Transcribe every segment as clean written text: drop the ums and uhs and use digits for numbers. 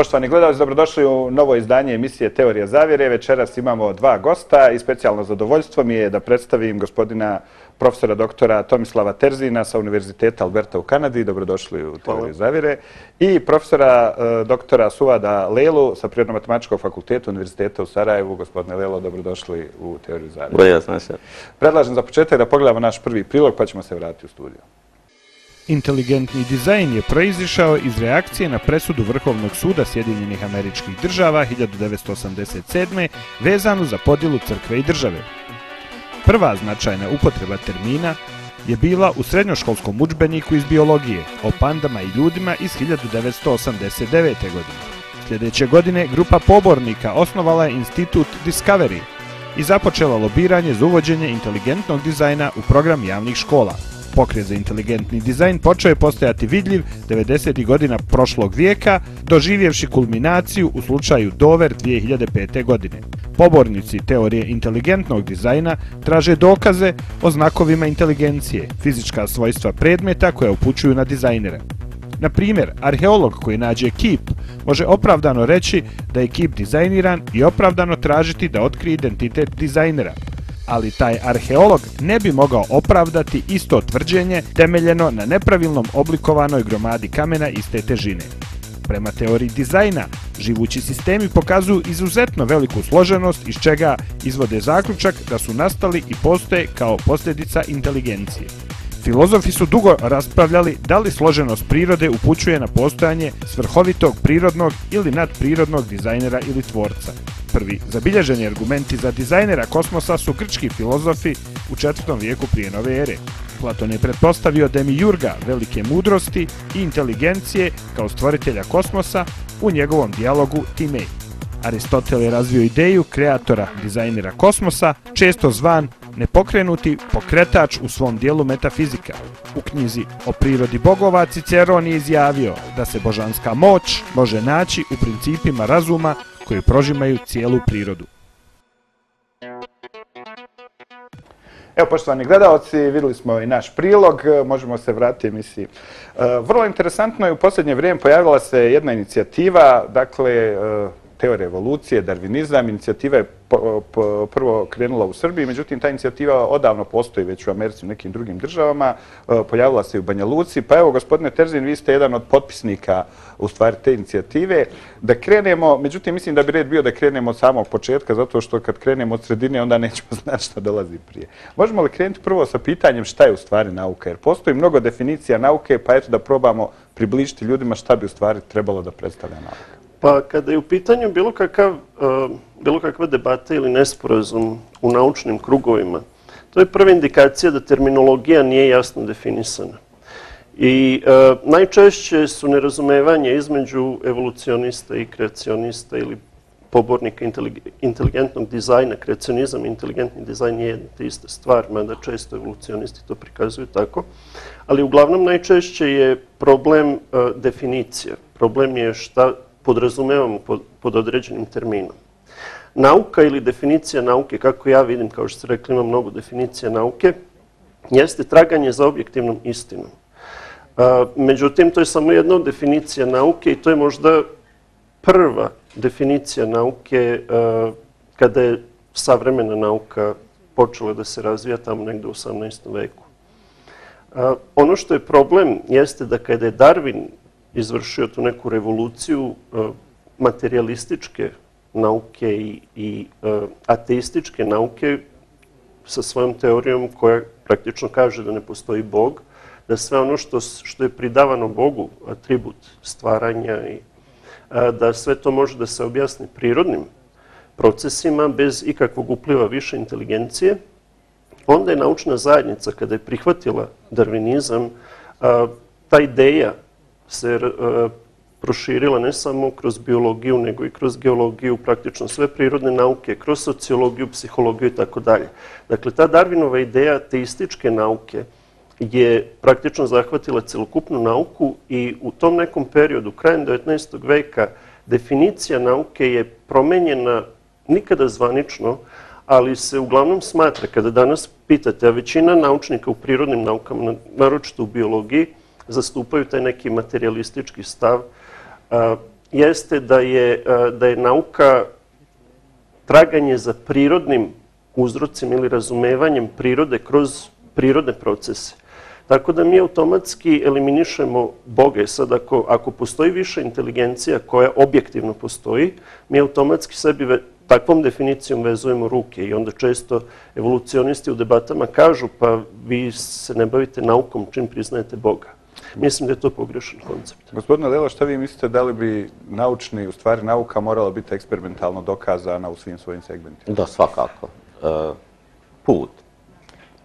Poštovani gledalci, dobrodošli u novo izdanje emisije Teorija zavjere. Večeras imamo dva gosta i specijalno zadovoljstvo mi je da predstavim gospodina profesora doktora Tomislava Terzina sa Univerziteta Alberta u Kanadi. Dobrodošli u Teoriju zavjere. I profesora doktora Suvada Lelu sa Prirodno-matematičkog fakulteta Univerziteta u Sarajevu. Gospodine Lelo, dobrodošli u Teoriju zavjere. Bolje vas. Predlažem za početak da pogledamo naš prvi prilog pa ćemo se vratiti u studiju. Inteligentni dizajn je proizišao iz reakcije na presudu Vrhovnog suda Sjedinjenih Američkih Država 1987. vezanu za podjelu crkve i države. Prva značajna upotreba termina je bila u srednjoškolskom udžbeniku iz biologije o pandama i ljudima iz 1989. godine. Sljedeće godine grupa pobornika osnovala je institut Discovery i započela lobiranje za uvođenje inteligentnog dizajna u program javnih škola. Pokret za inteligentni dizajn počeo je postajati vidljiv 90. godina prošlog vijeka, doživjevši kulminaciju u slučaju Dover 2005. godine. Pobornici teorije inteligentnog dizajna traže dokaze o znakovima inteligencije, fizička svojstva predmeta koja upućuju na dizajnere. Na primjer, arheolog koji nađe kip može opravdano reći da je kip dizajniran i opravdano tražiti da otkrije identitet dizajnera. Ali taj arheolog ne bi mogao opravdati isto tvrđenje temeljeno na nepravilnom oblikovanoj gromadi kamena iste težine. Prema teoriji dizajna, živući sistemi pokazuju izuzetno veliku složenost iz čega izvode zaključak da su nastali i postoje kao posljedica inteligencije. Filozofi su dugo raspravljali da li složenost prirode upućuje na postojanje svrhovitog prirodnog ili nadprirodnog dizajnera ili tvorca. Prvi zabilježeni argumenti za dizajnera kosmosa su grčki filozofi u 4. vijeku prije nove ere. Platon je pretpostavio Demijurga, velike mudrosti i inteligencije kao stvoritelja kosmosa u njegovom dijalogu Timej. Aristotel je razvio ideju kreatora dizajnera kosmosa, često zvan nepokrenuti pokretač u svom dijelu metafizika. U knjizi o prirodi bogova Ciceron je izjavio da se božanska moć može naći u principima razuma koji prožimaju cijelu prirodu. Evo, poštovani gledalci, vidjeli smo i naš prilog, možemo se vratiti emisiji. Vrlo interesantno je u posljednje vrijeme pojavila se jedna inicijativa, dakle, teorija evolucije, darvinizam. Inicijativa je prvo krenula u Srbiji, međutim ta inicijativa odavno postoji već u Americi i u nekim drugim državama, pojavila se i u Banja Luci. Pa evo, gospodine Terzin, vi ste jedan od potpisnika u stvari te inicijative. Da krenemo, međutim mislim da bi red bio da krenemo od samog početka, zato što kad krenemo od sredine onda nećemo znati šta dolazi prije. Možemo li krenuti prvo sa pitanjem šta je u stvari nauka? Jer postoji mnogo definicija nauke, pa eto da probamo približiti ljudima šta bi u stvari trebalo da predstavlja nauka. Pa kada je u pitanju bilo kakva debata ili nesporazum u naučnim krugovima, to je prva indikacija da terminologija nije jasno definisana. I najčešće su nerazumevanje između evolucionista i kreacionista ili pobornika inteligentnog dizajna. Kreacionizam i inteligentni dizajn je jedna te ista stvar, mada često evolucionisti to prikazuju tako. Ali uglavnom najčešće je problem definicija. Problem je šta podrazumevamo pod određenim terminom. Nauka ili definicija nauke, kako ja vidim, kao što ste rekli, ima mnogo definicija nauke, jeste traganje za objektivnom istinom. Međutim, to je samo jedna od definicija nauke i to je možda prva definicija nauke kada je savremena nauka počela da se razvija tamo negde u 18. veku. Ono što je problem jeste da kada je Darwin izvršio tu neku revoluciju materijalističke nauke i ateističke nauke sa svojom teorijom koja praktično kaže da ne postoji Bog, da sve ono što je pridavano Bogu, atribut stvaranja i da sve to može da se objasni prirodnim procesima bez ikakvog upliva više inteligencije, onda je naučna zajednica kada je prihvatila darvinizam, ta ideja se proširila ne samo kroz biologiju, nego i kroz geologiju, praktično sve prirodne nauke, kroz sociologiju, psihologiju i tako dalje. Dakle, ta Darwinova ideja ateističke nauke je praktično zahvatila celokupnu nauku i u tom nekom periodu, krajem 19. veka, definicija nauke je promenjena nikada zvanično, ali se uglavnom smatra, kada danas pitate, a većina naučnika u prirodnim naukama, naročito u biologiji, zastupaju taj neki materijalistički stav, jeste da je nauka traganje za prirodnim uzrocima ili razumevanjem prirode kroz prirodne procese. Tako da mi automatski eliminišemo Boga. Sad, ako postoji više inteligencija koja objektivno postoji, mi automatski sebi takvom definicijom vezujemo ruke i onda često evolucionisti u debatama kažu pa vi se ne bavite naukom čim priznajete Boga. Mislim da je to pogrešan koncept. Gospodine Lelo, šta vi mislite da li bi nauka morala biti eksperimentalno dokazana u svim svojim segmentima? Da, svakako. Put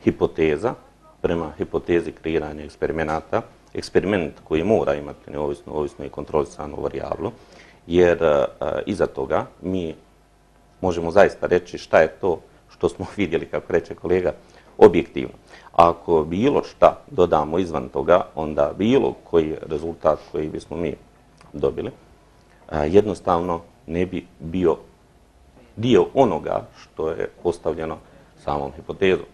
hipoteza prema hipotezi kreiranja eksperimenata, eksperiment koji mora imati neovisno i kontrolisanu varijablu, jer iza toga mi možemo zaista reći šta je to što smo vidjeli, kako reče kolega, objektivno. Ako bilo šta dodamo izvan toga, onda bilo koji rezultat koji bismo mi dobili, jednostavno ne bi bio dio onoga što je postavljeno samom hipotezom.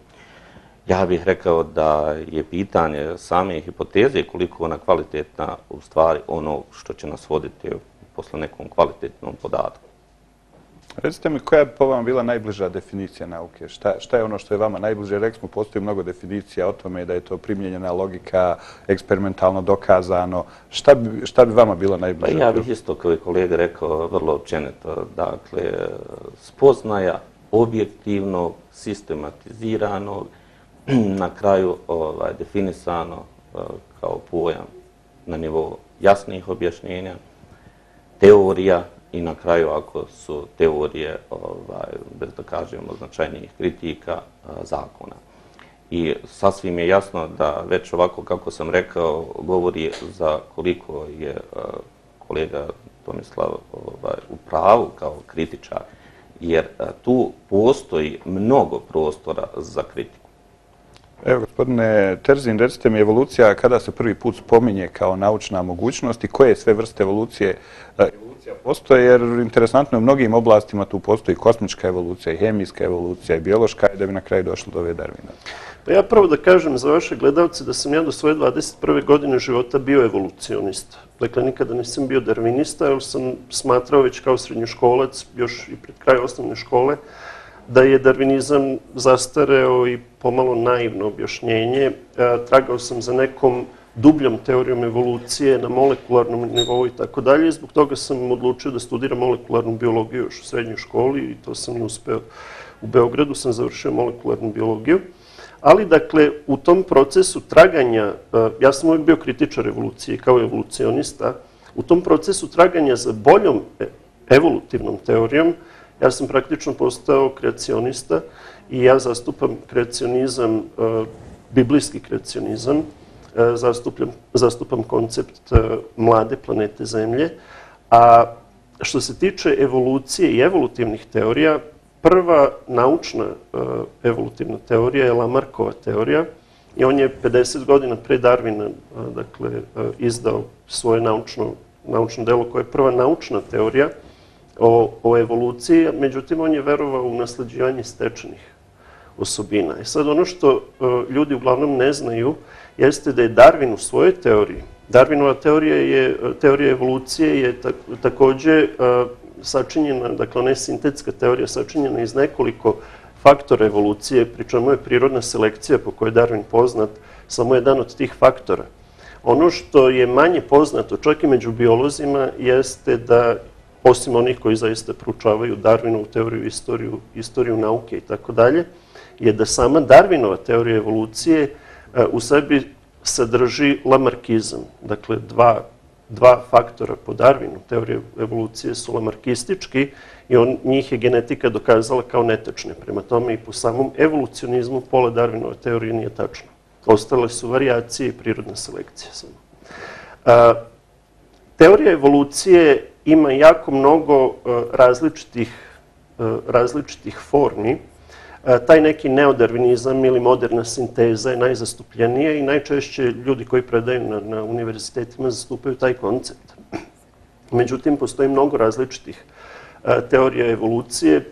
Ja bih rekao da je pitanje same hipoteze koliko ona kvalitetna u stvari ono što će nas voditi posle nekom kvalitetnom podatku. Recite mi, koja je po vama bila najbliža definicija nauke? Šta je ono što je vama najbliže? Rekli smo, postoji mnogo definicija o tome da je to primjenjena logika, eksperimentalno dokazano. Šta bi vama bila najbliža? Pa ja bih isto, kao i kolega rekao, vrlo općenito. Dakle, spoznaja objektivnog, sistematiziranog, na kraju definisano kao pojam na nivou jasnih objašnjenja, teorija i na kraju, ako su teorije, bez da kažemo značajnijih kritika, zakona. I sasvim je jasno da već ovako, kako sam rekao, govori za koliko je kolega Tomislav u pravu kao kritičar, jer tu postoji mnogo prostora za kritiku. Evo, gospodine Terzin, recite mi, evolucija kada se prvi put spominje kao naučna mogućnost i koje sve vrste evolucija postoje, jer interesantno u mnogim oblastima tu postoji kosmička evolucija, i hemijska evolucija, i biološka, i da bi na kraju došlo do ove Darwina. Pa ja prvo da kažem za vaše gledalce da sam ja do svoje 21. godine života bio evolucionista. Dakle, nikada nisam bio darvinista, jer sam smatrao već kao srednjoškolac, još i pred kraj osnovne škole, da je darvinizam zastareo i pomalo naivno objašnjenje. Tragao sam za nekom dubljom teorijom evolucije na molekularnom nivou i tako dalje. Zbog toga sam odlučio da studiram molekularnu biologiju još u srednjoj školi i to sam i uspeo. U Beogradu sam završio molekularnu biologiju. Ali, dakle, u tom procesu traganja, ja sam uvijek bio kritičar evolucije kao evolucionista, u tom procesu traganja za boljom evolutivnom teorijom, ja sam praktično postao kreacionista i ja zastupam kreacionizam, biblijski kreacionizam, zastupam koncept mlade planete Zemlje. A što se tiče evolucije i evolutivnih teorija, prva naučna evolutivna teorija je Lamarckova teorija i on je 50 godina pre Darwina izdao svoje naučno delo koje je prva naučna teorija o evoluciji, međutim on je verovao u nasleđivanje stečenih osobina. I sad ono što ljudi uglavnom ne znaju jeste da je Darwin u svojoj teoriji, Darwinova teorija evolucije je takođe sačinjena, dakle ona je sintetska teorija sačinjena iz nekoliko faktora evolucije, pri čemu je prirodna selekcija po kojoj je Darwin poznat samo jedan od tih faktora. Ono što je manje poznato, čak i među biolozima, jeste da, osim onih koji zaista proučavaju Darwinovu teoriju, istoriju nauke i tako dalje, je da sama Darwinova teorija evolucije u sebi sadrži lamarkizam. Dakle, dva faktora po Darwinu teorije evolucije su lamarkistički i njih je genetika dokazala kao netačne. Prema tome i po samom evolucionizmu pola Darwinove teorije nije tačno. Ostale su varijacije i prirodna selekcija samo. Teorija evolucije ima jako mnogo različitih formi. Taj neki neodarvinizam ili moderna sinteza je najzastupljenija i najčešće ljudi koji predaju na univerzitetima zastupaju taj koncept. Međutim, postoji mnogo različitih teorija evolucije.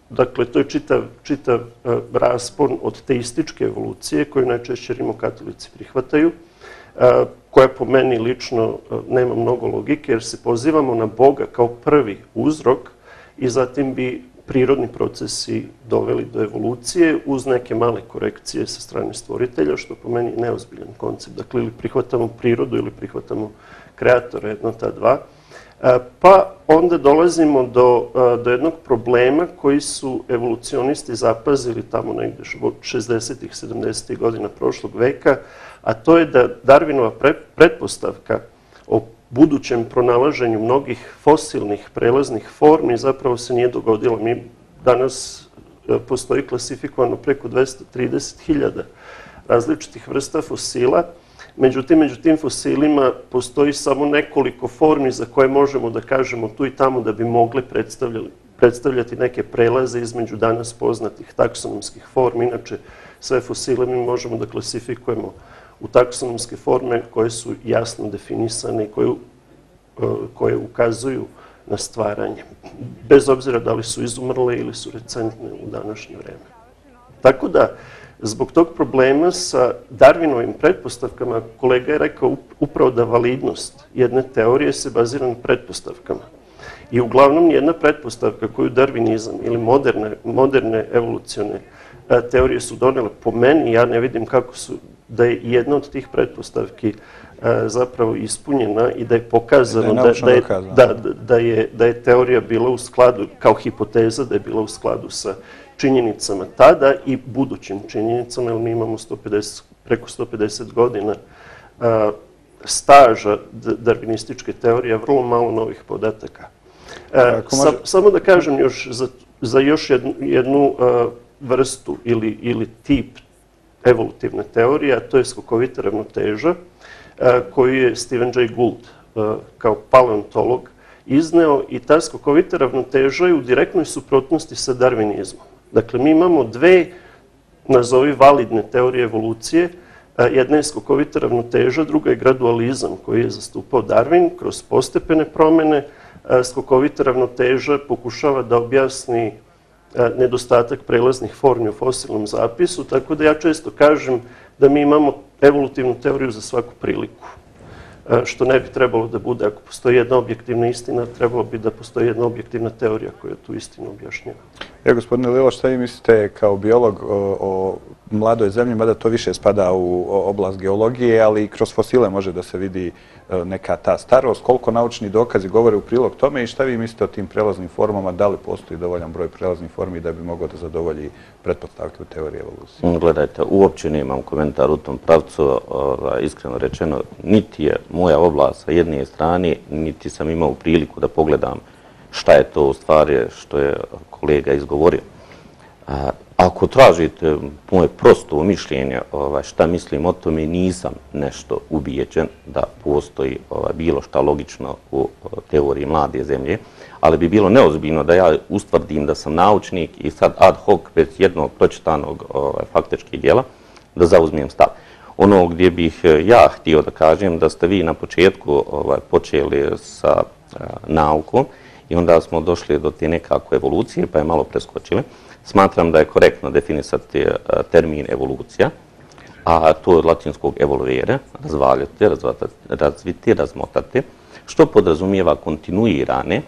Dakle, to je čitav raspon od teističke evolucije koju najčešće rimokatolici prihvataju, koja po meni lično nema mnogo logike, jer se pozivamo na Boga kao prvi uzrok i zatim bi prirodni procesi doveli do evolucije uz neke male korekcije sa strane stvoritelja, što po meni je neozbiljan koncept. Dakle, ili prihvatamo prirodu ili prihvatamo kreatora, jedno ta dva. Pa onda dolazimo do jednog problema koji su evolucionisti zapazili tamo negde 60-ih, 70-ih godina prošlog veka, a to je da Darwinova pretpostavka o budućem pronalaženju mnogih fosilnih prelaznih formi zapravo se nije dogodilo. Mi danas postoji klasifikovano preko 230.000 različitih vrsta fosila. Međutim, među tim fosilima postoji samo nekoliko formi za koje možemo da kažemo tu i tamo da bi mogle predstavljati neke prelaze između danas poznatih taksonomskih formi. Inače, sve fosile mi možemo da klasifikujemo u taksonomske forme koje su jasno definisane i koje ukazuju na stvaranje, bez obzira da li su izumrle ili su recentne u današnje vreme. Tako da, zbog tog problema sa Darwinovim pretpostavkama, kolega je rekao upravo da validnost jedne teorije se bazira na pretpostavkama. I uglavnom jedna pretpostavka koju darvinizam ili moderne evolucione teorije su donele po meni, ja ne vidim kako su, da je jedna od tih pretpostavki zapravo ispunjena i da je pokazano da je teorija bila u skladu, kao hipoteza, da je bila u skladu sa činjenicama tada i budućim činjenicama, jer mi imamo preko 150 godina staža darwinističke teorije, vrlo malo novih podataka. Samo da kažem još za još jednu vrstu ili tip evolutivne teorije, a to je skokovita ravnoteža, koju je Stephen Jay Gould kao paleontolog izneo, i ta skokovita ravnoteža je u direktnoj suprotnosti sa darvinizmom. Dakle, mi imamo dve, nazovi, validne teorije evolucije. Jedna je skokovita ravnoteža, druga je gradualizam koji je zastupao Darwin kroz postepene promene. Skokovita ravnoteža pokušava da objasni nedostatak prelaznih formi u fosilnom zapisu, tako da ja često kažem da mi imamo evolutivnu teoriju za svaku priliku, što ne bi trebalo da bude. Ako postoji jedna objektivna istina, trebalo bi da postoji jedna objektivna teorija koja tu istinu objašnjava. Gospodine Lilo, šta vi mislite kao biolog o mladoj zemlji, mada to više spada u oblast geologije, ali i kroz fosile može da se vidi neka ta starost, koliko naučni dokazi govore u prilog tome i šta vi mislite o tim prelaznim formama, da li postoji dovoljan broj prelaznih formi da bi mogao da zadovolji pretpostavke u teoriji evolucije? Gledajte, uopće nemam komentar u tom pravcu, iskreno rečeno, niti je moja oblast sa jedne strane, niti sam imao priliku da pogledam šta je to u stvari što je kolega izgovorio. Ako tražite moje prosto mišljenje šta mislim o tome, nisam nešto ubijeđen da postoji bilo šta logično u teoriji mlade zemlje, ali bi bilo neozbiljno da ja ustvrdim da sam naučnik i sad ad hoc bez jednog pročitanog faktičkih dijela da zauzmem stav. Ono gdje bih ja htio da kažem da ste vi na početku počeli sa naukom i onda smo došli do te nekakve evolucije pa je malo preskočili. Smatram da je korektno definisati termin evolucija, a to je od latinskog evolvere, razvaljati, razviti, razmotati, što podrazumijeva kontinuirane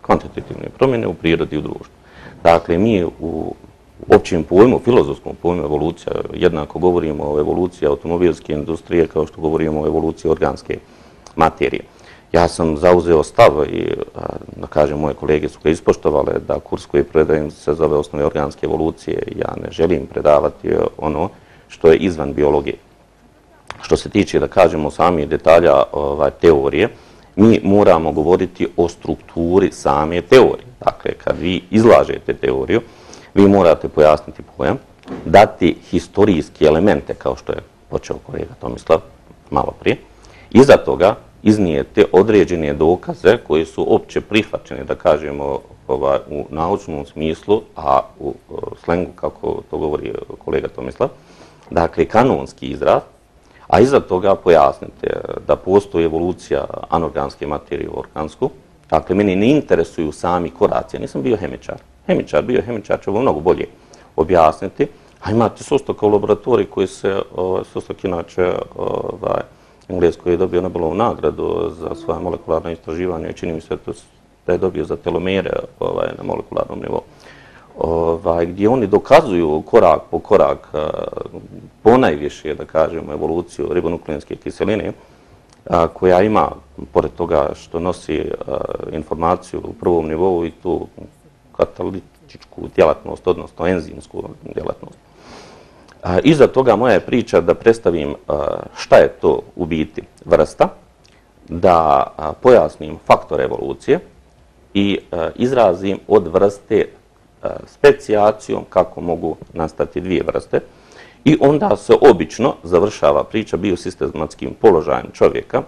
kvantitativne promjene u prirodi i u društvu. Dakle, mi u općem pojmu, filozofskom pojmu evolucija, jednako govorimo o evoluciji automobilske industrije kao što govorimo o evoluciji organske materije. Ja sam zauzeo stav i, da kažem, moje kolege su ga ispoštovale da kurs koji predajem se zove osnove organske evolucije. Ja ne želim predavati ono što je izvan biologije. Što se tiče, da kažemo, samih detalja teorije, mi moramo govoriti o strukturi same teorije. Dakle, kad vi izlažete teoriju, vi morate pojasniti pojam, dati historijske elemente, kao što je počeo kolega Tomislav malo prije, iza toga iznijete određene dokaze koji su opće prihvaćeni, da kažemo, u naučnom smislu, a u slengu, kako to govori kolega Tomislav, dakle, kanonski izraz, a iza toga pojasnite da postoji evolucija anorganske materije u organsku. Dakle, meni ne interesuju sami koraci, ja nisam bio hemičar. Biohemičar će ovo mnogo bolje objasniti A imate Szostak u laboratoriji koji se, Szostak inače Engleskoj je dobio Nobelovu nagradu za svoje molekularno istraživanje i čini mi se da je dobio za telomere na molekularnom nivou. Gdje oni dokazuju korak po korak ponajviše, da kažemo, evoluciju ribonukleinske kiseline, koja ima, pored toga što nosi informaciju u prvom nivou i tu katalitičku djelatnost, odnosno enzimsku djelatnost. Iza toga moja je priča da predstavim šta je to u biti vrsta, da pojasnim faktor evolucije i izrazim od vrste specijacijom kako mogu nastati dvije vrste. I onda se obično završava priča biosistematskim položajem čovjeka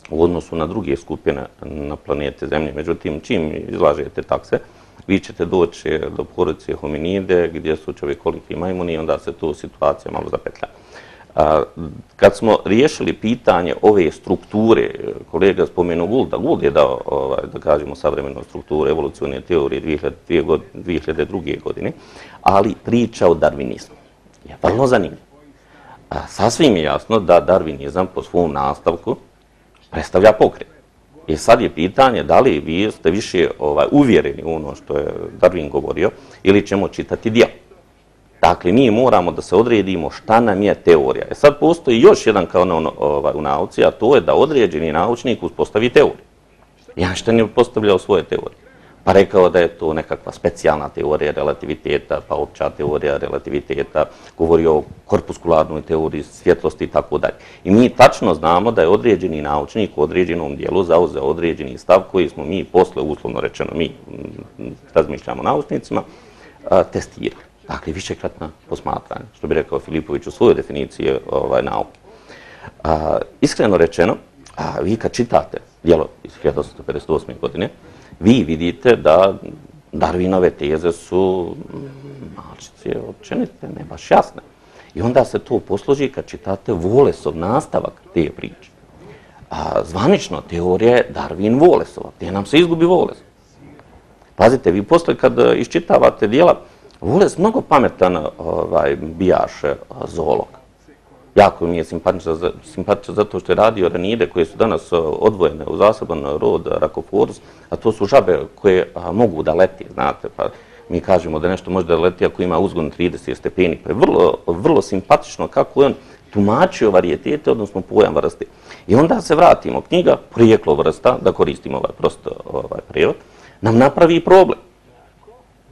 u odnosu na druge skupine na planete Zemlje. Međutim, čim izlažete takse, vi ćete doći do porodice hominide gdje su čovjekoliki majmuni i onda se tu situacija malo zapetlja. Kad smo riješili pitanje ove strukture, kolega spomenuo Goulda, Gould je dao, da kažemo, savremenu strukturu evolucione teorije 2002. godine, ali priča o darvinizmu je vrlo zanimljivo. Sasvim je jasno da darvinizam po svom nastavku predstavlja pokret. I sad je pitanje da li vi ste više uvjereni u ono što je Darwin govorio ili ćemo čitati djelo. Dakle, mi moramo da se odredimo šta nam je teorija. Sad postoji još jedan kanon u nauci, a to je da određeni naučnik uspostavi teoriju. Einstein je postavljao svoje teorije. Pa rekao da je to nekakva specijalna teorija relativiteta, pa opća teorija relativiteta, govorio o korpuskularnoj teoriji svjetlosti i tako dalje. I mi tačno znamo da je određeni naučnik u određenom dijelu zauzeo određeni stav koji smo mi posle, uslovno rečeno, mi razmišljamo naučnicima, testirali. Dakle, višekratna posmatranja, što bi rekao Filipović u svojoj definiciji nauke. Iskreno rečeno, vi kad čitate djelo iz 1858. godine, vi vidite da Darwinove teze su malčice općenite, ne baš jasne. I onda se to posloži kad čitate Wallaceov nastavak te priče. Zvanično teorija je Darwin-Wallaceova, gdje nam se izgubi Wallace. Pazite, vi posle kad iščitavate djela, Wallace mnogo pametan bijaš zoolog. Jako mi je simpatičan zato što je radio ranide koje su danas odvojene u zaseban rod Rhacophorus, a to su žabe koje mogu da leti, znate, pa mi kažemo da nešto može da leti ako ima uzgon 30 stepeni, pa je vrlo simpatično kako je on tumačio varijetete, odnosno pojam vrste. I onda se vratimo, knjiga Porijeklo vrsta, da koristimo ovaj prost prijevod, nam napravi problem.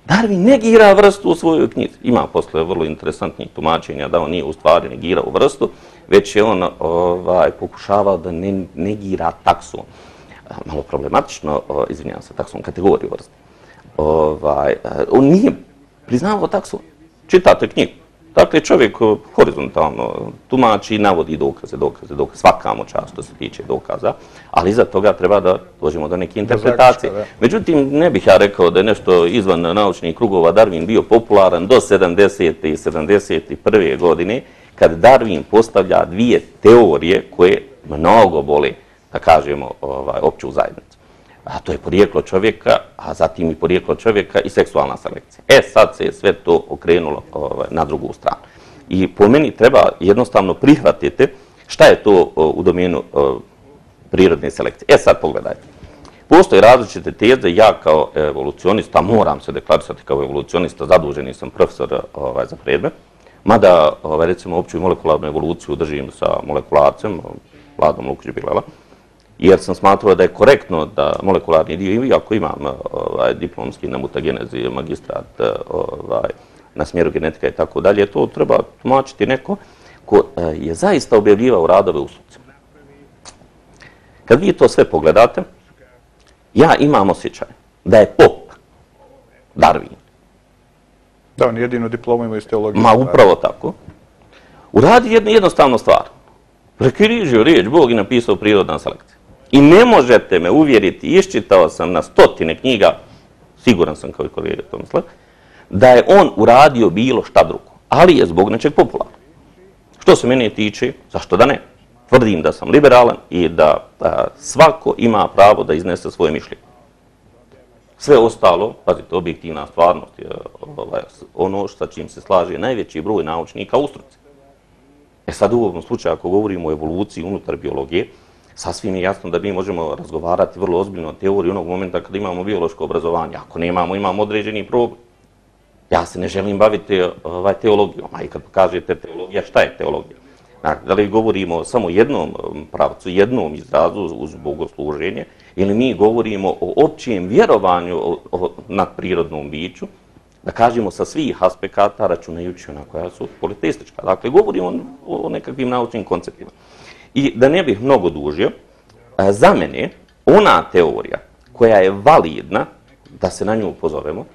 Darwin negira vrstu u svojoj knjizi. Ima posle vrlo interesantnih tumačenja da on nije u stvari negirao vrstu, već je on pokušavao da negira takson. Malo problematično, izvinjavam se, takson, kategoriju vrste. On nije priznavao takson. Čitate knjigu. Dakle, čovjek horizontalno tumači i navodi dokaze, svakamo čast što se tiče dokaza, ali iza toga treba da dođemo do neke interpretacije. Međutim, ne bih ja rekao da je nešto izvan naučnih krugova Darwin bio popularan do 70. i 71. godine, kad Darwin postavlja dvije teorije koje mnogo bole, da kažemo, opću zajednicu. A to je porijeklo čovjeka, a zatim i porijeklo čovjeka i seksualna selekcija. Sad se je sve to okrenulo na drugu stranu. I po meni treba jednostavno prihvatiti šta je to u domenu prirodne selekcije. Sad pogledajte. Postoje različite teze, ja kao evolucionista, moram se deklarisati kao evolucionista, zaduženi sam profesor za predmet, mada recimo opću molekularnu evoluciju držim sa molekularcem, Vladom Lukić-Bilela, jer sam smatrao da je korektno da molekularni dio, iako imam diplomski na mutagenezi, magistrat na smjeru genetika i tako dalje, to treba tumačiti neko ko je zaista objavljivao radove u struci. Kad vi to sve pogledate, ja imam osjećaj da je pop Darwin. Da, on jedinu diplomu ima iz teologije. Ma upravo tako. Uradi jednu jednostavnu stvar. Prekrižio riječ Bog i napisao prirodna selekcija. I ne možete me uvjeriti, iščitao sam na stotine knjiga, siguran sam kao i kolega Tomislav, da je on uradio bilo šta drugo, ali je zbog nečeg popularno. Što se mene tiče, zašto da ne? Tvrdim da sam liberalan i da svako ima pravo da iznese svoje mišljenje. Sve ostalo, pazite, objektivna stvarnost je ono sa čim se slaže najveći broj naučnika u struci. Sad u ovom slučaju, ako govorimo o evoluciji unutar biologije, sasvim je jasno da mi možemo razgovarati vrlo ozbiljno o teoriji onog momenta kada imamo biološko obrazovanje. Ako nemamo, imamo određeni problem. Ja se ne želim baviti teologijom, a i kad kažete teologija, šta je teologija? Da li govorimo samo jednom pravcu, jednom izrazu uz bogosluženje, ili mi govorimo o općem vjerovanju nad prirodnom biću, da kažemo sa svih aspekata, računajući ona koja su politeistička. Dakle, govorimo o nekakvim naučnim konceptima. I da ne bih mnogo dužio, za mene ona teorija koja je validna, da se na nju upozoremo,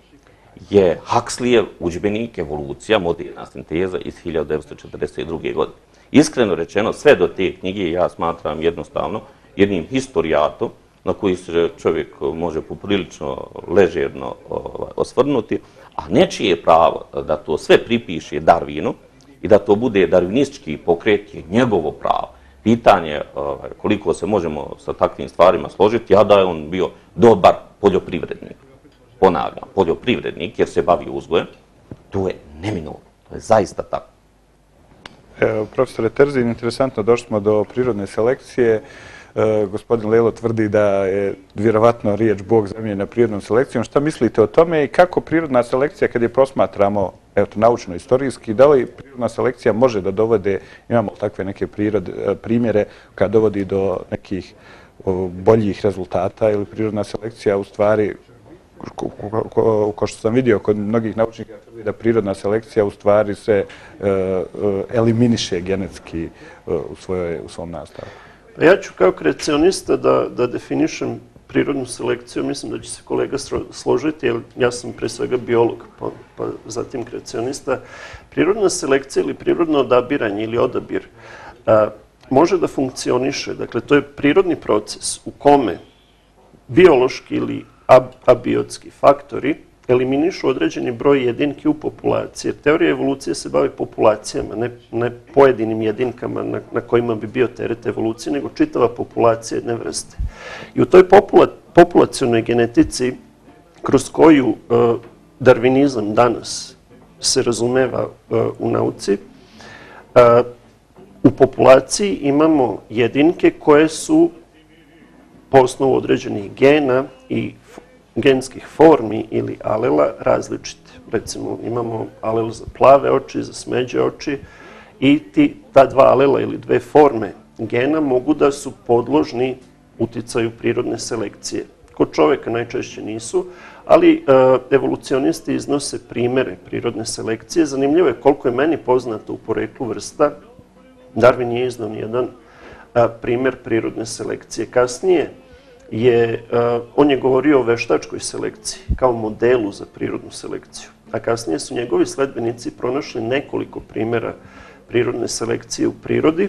je Huxleyjev udžbenik Evolucija, moderna sinteza iz 1942. godine. Iskreno rečeno, sve do te knjige ja smatram jednostavno jednim historijatom na koji se čovjek može poprilično ležerno osvrnuti, a nečije je pravo da to sve pripiše Darwinu i da to bude darwinistički pokret je njegovo pravo. Pitanje koliko se možemo sa takvim stvarima složiti, a da je on bio dobar poljoprivrednik. Ponavljam, poljoprivrednik jer se bavi uzgojem, to je neminovno, to je zaista tako. Profesore Terzin, interesantno, došli smo do prirodne selekcije. Gospodin Lelo tvrdi da je vjerovatno riječ Bog zamijenjena prirodnom selekcijom. Šta mislite o tome i kako prirodna selekcija, kad je prosmatramo naučno-istorijski, da li prirodna selekcija može da dovode, imamo takve neke primjere, kad dovodi do nekih boljih rezultata ili prirodna selekcija u stvari, kao što sam vidio kod mnogih naučnika, tvrdi da prirodna selekcija u stvari se eliminiše genetski u svom nastavu. Ja ću kao kreacionista da definišem prirodnu selekciju, mislim da će se kolega složiti, jer ja sam pre svega biolog, pa zatim kreacionista. Prirodna selekcija ili prirodno odabiranje ili odabir može da funkcioniše. Dakle, to je prirodni proces u kome biološki ili abiotski faktori eliminišu određeni broj jedinki u populaciji. Teorija evolucije se bavi populacijama, ne pojedinim jedinkama na kojima bi bio teret evolucije, nego čitava populacija jedne vrste. I u toj populacionoj genetici, kroz koju darvinizam danas se razumeva u nauci, u populaciji imamo jedinke koje su po osnovu određenih gena i genskih formi ili alela različite. Recimo, imamo alel za plave oči, za smeđe oči i ta dva alela ili dve forme gena mogu da su podložni uticaju prirodne selekcije. Kod čoveka najčešće nisu, ali evolucionisti iznose primere prirodne selekcije. Zanimljivo je koliko je meni poznato u poreklu vrsta. Darwin nije iznao nijedan primer prirodne selekcije. Kasnije on je govorio o veštačkoj selekciji kao modelu za prirodnu selekciju. A kasnije su njegovi sledbenici pronašli nekoliko primjera prirodne selekcije u prirodi.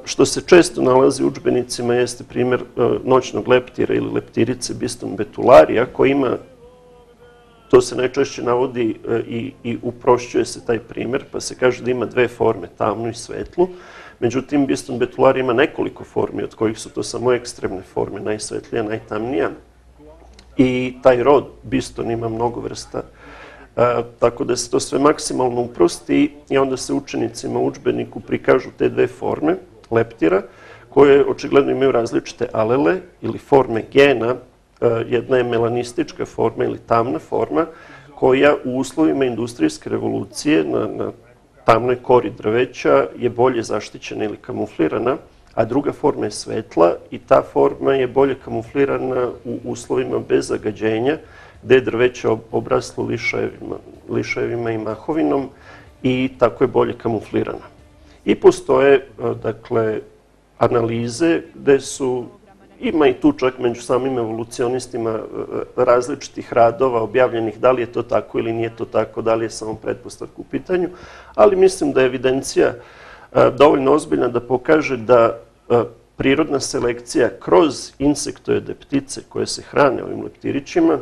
Što se često nalazi u udžbenicima jeste primjer noćnog leptira ili leptirice Biston betularija, koji ima, to se najčešće navodi i uprošćuje se taj primjer, pa se kaže da ima dve forme, tamnu i svetlu. Međutim, Biston betularija ima nekoliko formi, od kojih su to samo ekstremne forme, najsvetlija, najtamnija. I taj rod Biston ima mnogo vrsta. Tako da se to sve maksimalno uprosti i onda se učenicima u udžbeniku prikažu te dve forme leptira, koje očigledno imaju različite alele ili forme gena. Jedna je melanistička forma ili tamna forma, koja u uslovima industrijske revolucije na tamnoj kori drveća je bolje zaštićena ili kamuflirana, a druga forma je svetla i ta forma je bolje kamuflirana u uslovima bez zagađenja, gde je drveće obraslo lišajevima i mahovinom i tako je bolje kamuflirana. I postoje, dakle, analize gde ima i tu čak među samim evolucionistima različitih radova objavljenih da li je to tako ili nije to tako, da li je samo pretpostavka u pitanju, ali mislim da je evidencija dovoljno ozbiljna da pokaže da prirodna selekcija kroz insektojede ptice koje se hrane ovim leptirićima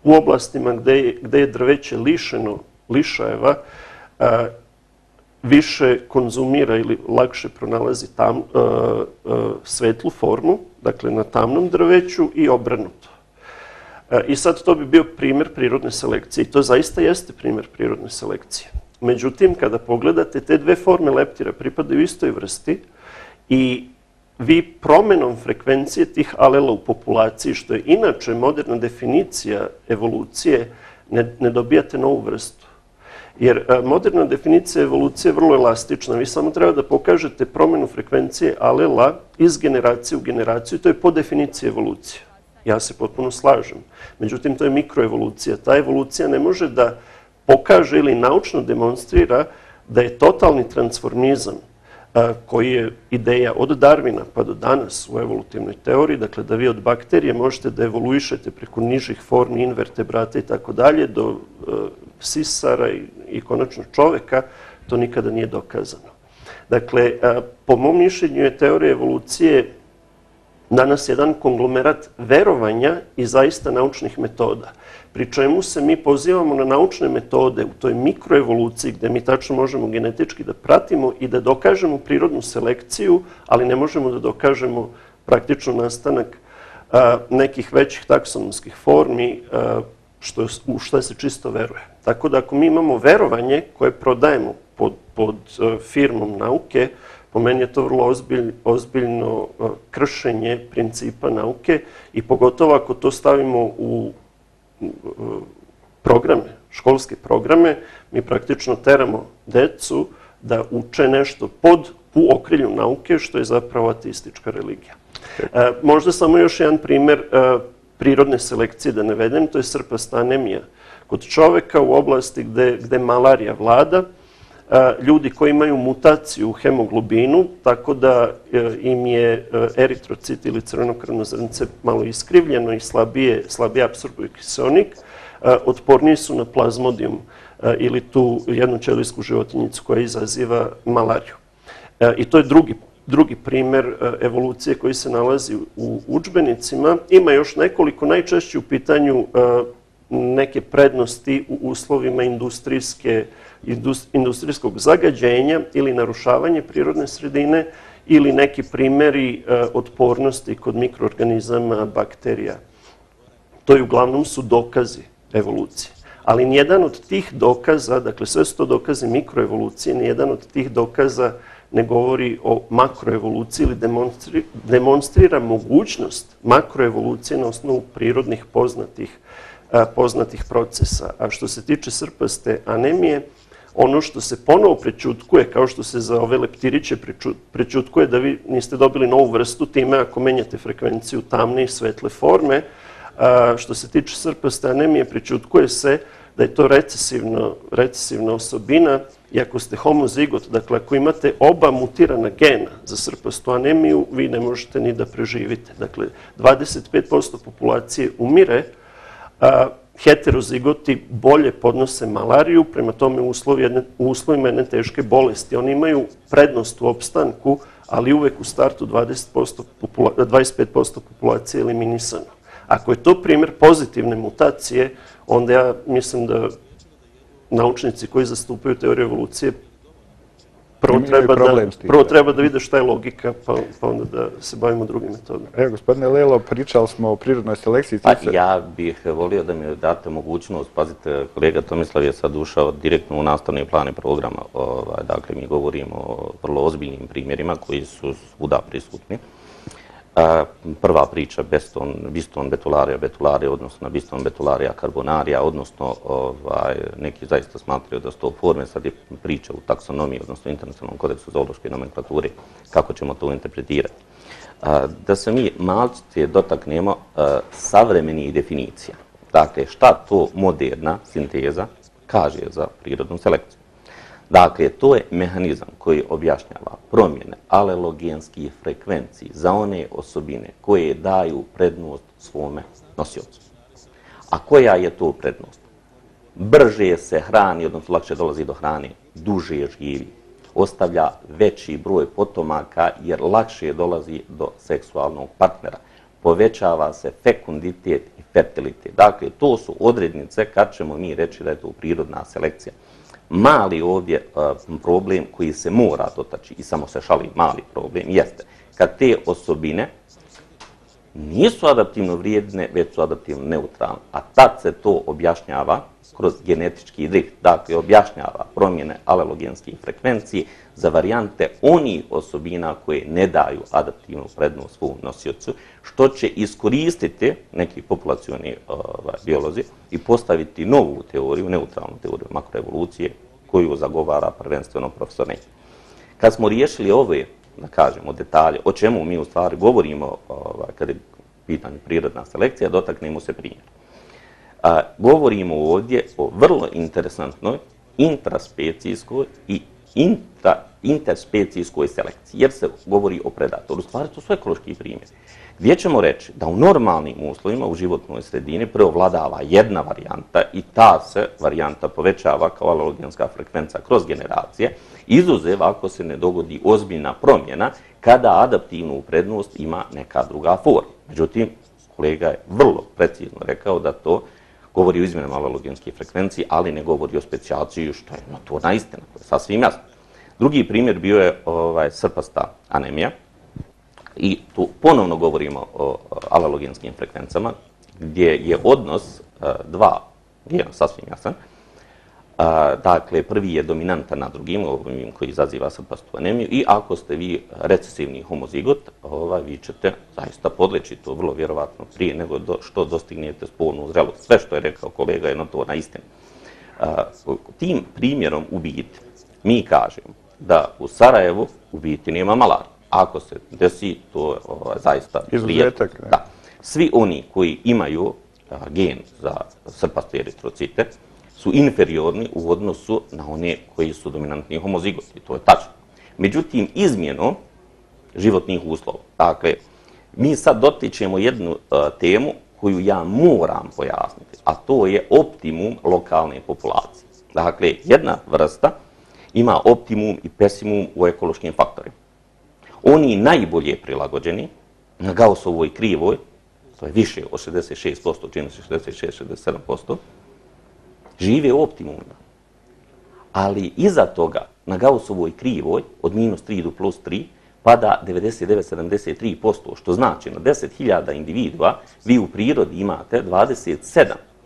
u oblastima gde je drveće lišeno lišajeva više konzumira ili lakše pronalazi svetlu formu, dakle na tamnom drveću i obrnuto. I sad to bi bio primjer prirodne selekcije. I to zaista jeste primjer prirodne selekcije. Međutim, kada pogledate, te dve forme leptira pripadaju istoj vrsti i vi promenom frekvencije tih alela u populaciji, što je inače moderna definicija evolucije, ne dobijate novu vrstu. Jer moderna definicija evolucije je vrlo elastična. Vi samo treba da pokažete promjenu frekvencije alela iz generacije u generaciju i to je po definiciji evolucije. Ja se potpuno slažem. Međutim, to je mikroevolucija. Ta evolucija ne može da pokaže ili naučno demonstrira da je totalni transformizam koji je ideja od Darwina pa do danas u evolutivnoj teoriji, dakle da vi od bakterije možete da evoluišete preko nižih formi, invertebrata i tako dalje, do sisara i konačno čoveka, to nikada nije dokazano. Dakle, po mom mišljenju je teorija evolucije danas jedan konglomerat verovanja i zaista naučnih metoda, pri čemu se mi pozivamo na naučne metode u toj mikroevoluciji gde mi tačno možemo genetički da pratimo i da dokažemo prirodnu selekciju, ali ne možemo da dokažemo praktično nastanak nekih većih taksonomskih formi u što se čisto veruje. Tako da ako mi imamo verovanje koje prodajemo pod firmom nauke, po meni je to vrlo ozbiljno kršenje principa nauke i pogotovo ako to stavimo u programe, školske programe, mi praktično teramo decu da uče nešto u okrilju nauke, što je zapravo ateistička religija. Možda samo još jedan primjer prirodne selekcije da navedem, to je srpasta anemija. Kod čoveka u oblasti gde malarija vlada, ljudi koji imaju mutaciju u hemoglobinu, tako da im je eritrocit ili crvenokrvno zrnce malo iskrivljeno i slabije apsorbuju kiseonik, otporniji su na plazmodijum ili tu jednoćelijsku životinjicu koja izaziva malariju. I to je drugi primjer evolucije koji se nalazi u udžbenicima. Ima još nekoliko, najčešće u pitanju neke prednosti u uslovima industrijskog zagađenja ili narušavanje prirodne sredine ili neki primjeri otpornosti kod mikroorganizama, bakterija. To je uglavnom su dokazi evolucije. Ali nijedan od tih dokaza, dakle sve su to dokazi mikroevolucije, nijedan od tih dokaza ne govori o makroevoluciji ili demonstrira mogućnost makroevolucije na osnovu prirodnih poznatih procesa. A što se tiče srpaste anemije, ono što se ponovo prećutkuje, kao što se za ove leptiriće prećutkuje da vi niste dobili novu vrstu time ako menjate frekvenciju tamne i svetle forme, što se tiče srpaste anemije, prećutkuje se da je to recesivna osobina i ako ste homozigot, dakle ako imate oba mutirana gena za srpastu anemiju, vi ne možete ni da preživite. Dakle, 25% populacije umire, heterozigoti bolje podnose malariju, prema tome u uslovima jedne teške bolesti. Oni imaju prednost u opstanku, ali uvek u startu 25% populacije je eliminisano. Ako je to primjer pozitivne mutacije, onda ja mislim da naučnici koji zastupaju teoriju evolucije prvo treba da vide šta je logika, pa onda da se bavimo drugim metodama. Evo, gospodine Lelo, pričali smo o prirodnoj selekciji. Ja bih volio da mi date mogućnost, pazite, kolega Tomislav je sad ušao direktno u nastavni plan i programa, dakle mi govorimo o vrlo ozbiljnim primjerima koji su svuda prisutni. Prva priča Biston betularija, odnosno Biston betularija carbonarija, odnosno neki zaista smatraju da su to forme, sad je priča u taksonomiji, odnosno internacionalnom kodeksu zoološke nomenklature, kako ćemo to interpretirati. Da se mi malčice dotaknemo savremenih definicija. Dakle, šta to moderna sinteza kaže za prirodnu selekciju? Dakle, to je mehanizam koji objašnjava promjene alelogenskih frekvencij za one osobine koje daju prednost svome nosiocu. A koja je to prednost? Brže se hrani, odnosno lakše dolazi do hrane, duže živi, ostavlja veći broj potomaka jer lakše dolazi do seksualnog partnera, povećava se fekunditet i fertilitet. Dakle, to su odrednice kad ćemo mi reći da je to prirodna selekcija. Mali ovdje problem koji se mora dotaći, i samo se šali mali problem, jeste kad te osobine nisu adaptivno vrijedne, već su adaptivno neutralne. A tad se to objašnjava kroz genetički drift. Dakle, objašnjava promjene alelogenskih frekvencije za varijante onih osobina koje ne daju adaptivnu prednost svom nosiocu, što će iskoristiti neki populacioni biolozi i postaviti novu teoriju, neutralnu teoriju makroevolucije, koju zagovara prvenstveno profesor Nekić. Kad smo riješili ove, da kažemo, detalje, o čemu mi u stvari govorimo kad je pitanje prirodna selekcija, dotaknemo se primjer. Govorimo ovdje o vrlo interesantnoj intraspecijskoj i interspecijskoj selekciji, jer se govori o predatoru. U stvari to su ekološki primjeri. Gdje ćemo reći da u normalnim uslovima u životnoj sredini preovladava jedna varijanta i ta se varijanta povećava kao alelogenska frekvenca kroz generacije, izuzev ako se ne dogodi ozbiljna promjena kada adaptivnu prednost ima neka druga forma. Međutim, kolega je vrlo precizno rekao da to govori o izmjenama alelogenske frekvencije, ali ne govori o specijaciji, što je notorna istina, to je sasvim jasno. Drugi primjer bio je srpasta anemija i tu ponovno govorimo o alelogenskim frekvencama, gdje je odnos dva gena sasvim jasan. Dakle, prvi je dominantan nad drugim, ovim koji izaziva srpastu anemiju, i ako ste vi recesivni homozigot, vi ćete zaista podleći to vrlo vjerovatno prije nego što dostignete spolnu zrelost. Sve što je rekao kolega je notorna istina. Tim primjerom u biti mi kažemo da u Sarajevu u biti nema malarije. Ako se desi, to je zaista izuzetak. Da. Svi oni koji imaju gen za srpaste eritrocite su inferiorni u odnosu na one koji su dominantni homozigoti. To je tačno. Međutim, izmjenom životnih uslova. Dakle, mi sad dotičemo jednu temu koju ja moram pojasniti, a to je optimum lokalne populacije. Dakle, jedna vrsta ima optimum i pesimum u ekološkim faktorima. Oni najbolje prilagođeni na Gaussovoj krivoj, to je više od 66%, čini se 66-67%, žive u optimumima. Ali iza toga, na Gaussovoj krivoj, od -3 do +3, pada 99-73%, što znači na 10.000 individua vi u prirodi imate 27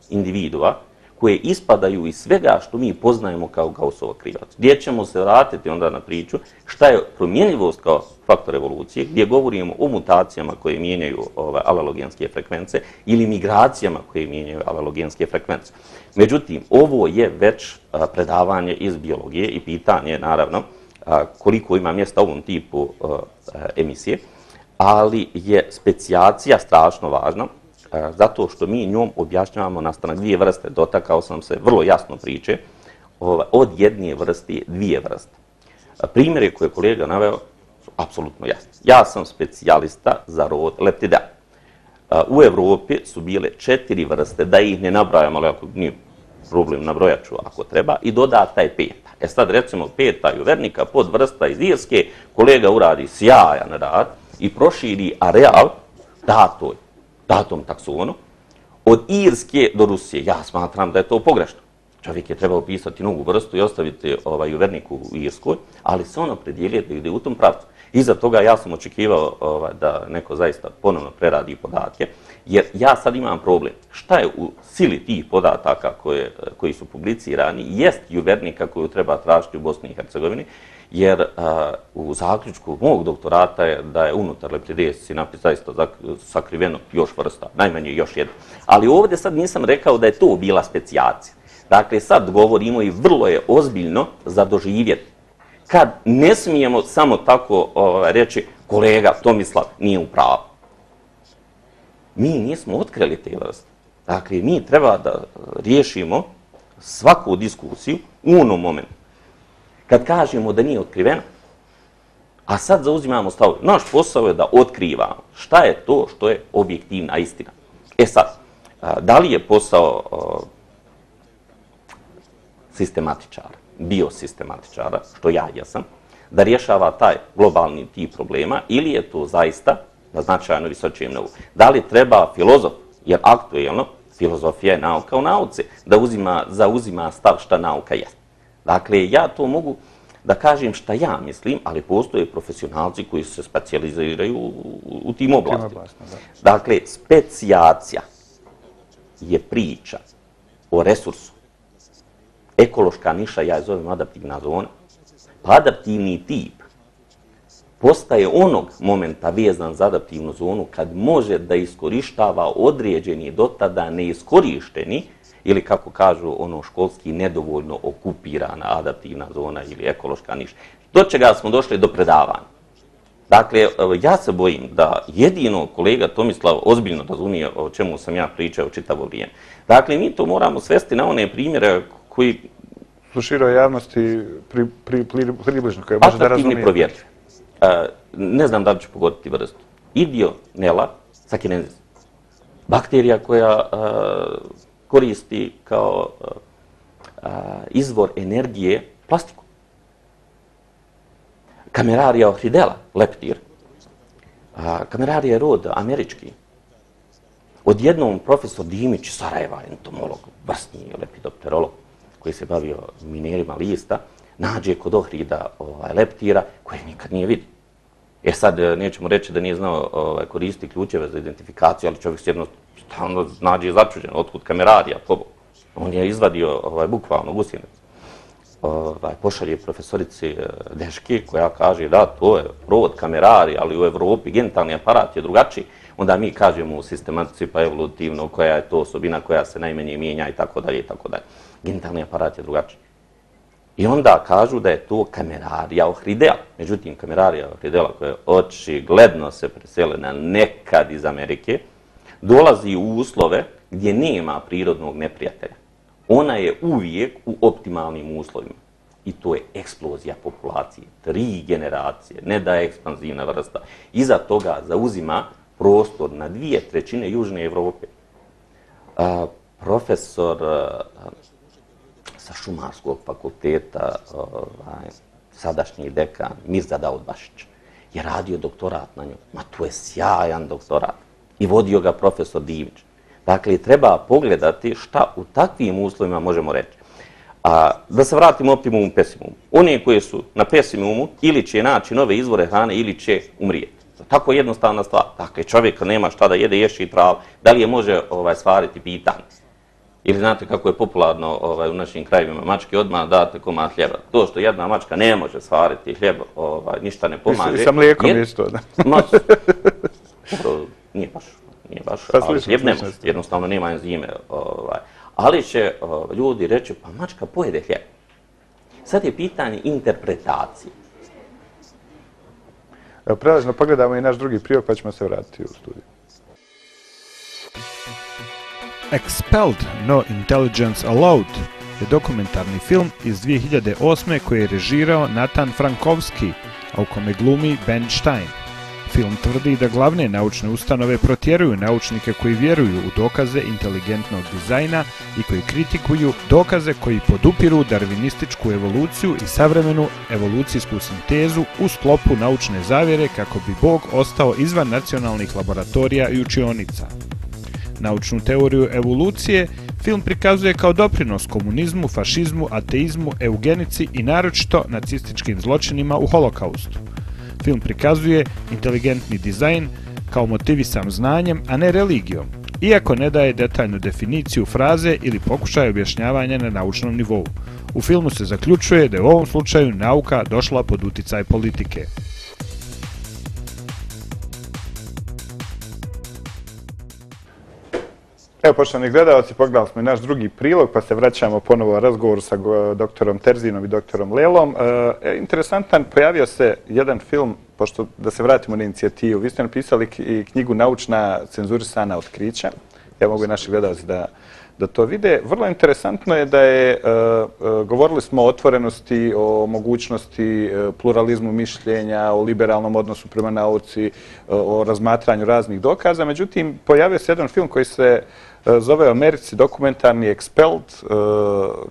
individua koje ispadaju iz svega što mi poznajemo kao Gaussova krivac. Gdje ćemo se vratiti onda na priču šta je promjenljivost kao faktor evolucije, gdje govorimo o mutacijama koje mijenjaju alelogenske frekvence ili migracijama koje mijenjaju alelogenske frekvence. Međutim, ovo je već predavanje iz biologije i pitanje, naravno, koliko ima mjesta ovom tipu emisije, ali je specijacija strašno važna, zato što mi njom objašnjavamo nastanak dvije vrste. Dotakao sam se vrlo jasno priče od jedne vrste dvije vrste. Primjeri koje je kolega naveo su apsolutno jasni. Ja sam specijalista za rod Leptidea. U Evropi su bile 4 vrste, da ih ne nabrajamo, ali ako nije problem, nabrojat ću ako treba, i dodata je 5. Sad recimo 5. juvernika, podvrsta iz Irske, kolega uradi sjajan rad i proširi areal datom taksonu od Irske do Rusije. Ja smatram da je to pogrešno. Čovjek je trebao pisati novu vrstu i ostaviti juverniku u Irskoj, ali se on opredjelio da ide u tom pravcu. Iza toga ja sam očekivao da neko zaista ponovno preradi podatke, jer ja sad imam problem. Šta je u sili tih podataka koji su publicirani jest juvernika koju treba tražiti u Bosni i Hercegovini, jer u zaključku mog doktorata je da je unutar Leptidea sinapis zaista sakriveno još vrsta, najmanje još jedna. Ali ovdje sad nisam rekao da je to bila specijacija. Dakle, sad govorimo i vrlo je ozbiljno za doživjeti. Kad ne smijemo samo tako reći kolega Tomislav nije u pravu. Mi nismo otkrili te vrste. Dakle, mi treba da riješimo svaku diskusiju u onom momentu. Kad kažemo da nije otkrivena, a sad zauzimamo stav, naš posao je da otkrivamo šta je to što je objektivna istina. Sad, da li je posao sistematičara, biosistematičara, što ja jesam, da rješava taj globalni tip problema, ili je to zaista na značajno visočijem nivou? Da li treba filozof, jer aktuelno filozofija je nauka u nauci, da zauzima stav šta nauka je? Dakle, ja to mogu da kažem šta ja mislim, ali postoje profesionalci koji se specijaliziraju u tim oblastima. Dakle, specijacija je priča o resursu. Ekološka niša, ja je zovem adaptivna zona, pa adaptivni tip postaje onog momenta vezan za adaptivnu zonu kad može da iskorištava određeni dotada neiskorišteni ili kako kažu ono školski nedovoljno okupirana adaptivna zona ili ekološka niša. Do čega smo došli do predavanja. Dakle, ja se bojim da jedino kolega Tomislav ozbiljno razumije o čemu sam ja pričao čitavo vrijeme. Dakle, mi to moramo svesti na one primjere koji... U široj javnosti približno koje može da razumije. Atraktivni provjerljivi. Ne znam da li ću pogoditi vrstu. Idionella sakinensis. Bakterija koja koristi kao izvor energije plastiku. Cameraria ohridela, leptir. Cameraria je rod američki. Odjednom profesor Dimić iz Sarajeva, entomolog, vrstni lepidopterolog, koji se bavio minerima lista, nađe kod ohrida leptira koje nikad nije vidio. Sad nećemo reći da nije znao koristiti ključeve za identifikaciju, ali čovjek se jednostavno nađe začuđen, otkud Cameraria, pobog. On je izvadio bukvalno gusjenicu. Pošalje profesorici Deški koja kaže da to je rod Cameraria, ali u Evropi genitalni aparat je drugačiji. Onda mi kažemo u sistematici pa evolutivno koja je to osobina koja se najmanje mijenja i tako dalje i tako dalje. Genitalni aparat je drugačiji. I onda kažu da je to Cameraria ohridela. Međutim, Cameraria ohridela koja je očigledno se preselena nekad iz Amerike, dolazi u uslove gdje nema prirodnog neprijatelja. Ona je uvijek u optimalnim uslovima. I to je eksplozija populacije, 3 generacije, ne da je ekspanzivna vrsta. Iza toga zauzima prostor na 2/3 Južne Evrope. Profesor sa Šumarskog fakulteta, sadašnji dekan Mirza Davudbašić, je radio doktorat na njoj. Ma to je sjajan doktorat. I vodio ga profesor Dimić. Dakle, treba pogledati šta u takvim uslovima možemo reći. Da se vratimo optimumu, pesimumu. One koje su na pesimumu ili će naći nove izvore hrane ili će umrijeti. Tako jednostavna stvar. Dakle, čovjek nema šta da jede, ješi i travu. Da li je može stvariti pitanje? Ili znate kako je popularno u našim krajevima, mačke odmah date komad hljeba. To što jedna mačka ne može stvariti hljeb, ništa ne pomaže. I sa mlijekom isto, da. Nije baš, ali hljeb ne može, jednostavno nema enzime. Ali će ljudi reći, pa mačka pojede hljeb. Sad je pitanje interpretacije. Evo, prelazno pogledamo i naš drugi prilog, pa ćemo se vratiti u studiju. Expelled, No Intelligence Allowed je dokumentarni film iz 2008. koji je režirao Nathan Frankovski, a u kome glumi Ben Stein. Film tvrdi da glavne naučne ustanove protjeruju naučnike koji vjeruju u dokaze inteligentnog dizajna i koji kritikuju dokaze koji podupiru darvinističku evoluciju i savremenu evolucijsku sintezu u sklopu naučne zavjere kako bi Bog ostao izvan nacionalnih laboratorija i učionica. Naučnu teoriju evolucije film prikazuje kao doprinos komunizmu, fašizmu, ateizmu, eugenici i naročito nacističkim zločinima u holokaustu. Film prikazuje inteligentni dizajn kao motivisan znanjem, a ne religijom, iako ne daje detaljnu definiciju fraze ili pokušaj objašnjavanja na naučnom nivou. U filmu se zaključuje da je u ovom slučaju nauka došla pod uticaj politike. Evo, poštovani gledalci, pogledali smo i naš drugi prilog, pa se vraćamo ponovo na razgovor sa doktorom Terzinom i doktorom Lelom. Interesantan, pojavio se jedan film, pošto da se vratimo na inicijativu. Vi ste napisali i knjigu Naučna cenzurisana otkrića. Ja mogu i naši gledalci da to vide. Vrlo interesantno je da je, govorili smo o otvorenosti, o mogućnosti pluralizmu mišljenja, o liberalnom odnosu prema nauci, o razmatranju raznih dokaza. Međutim, pojavio se jedan film koji se zove u Americi dokumentarni Expelled,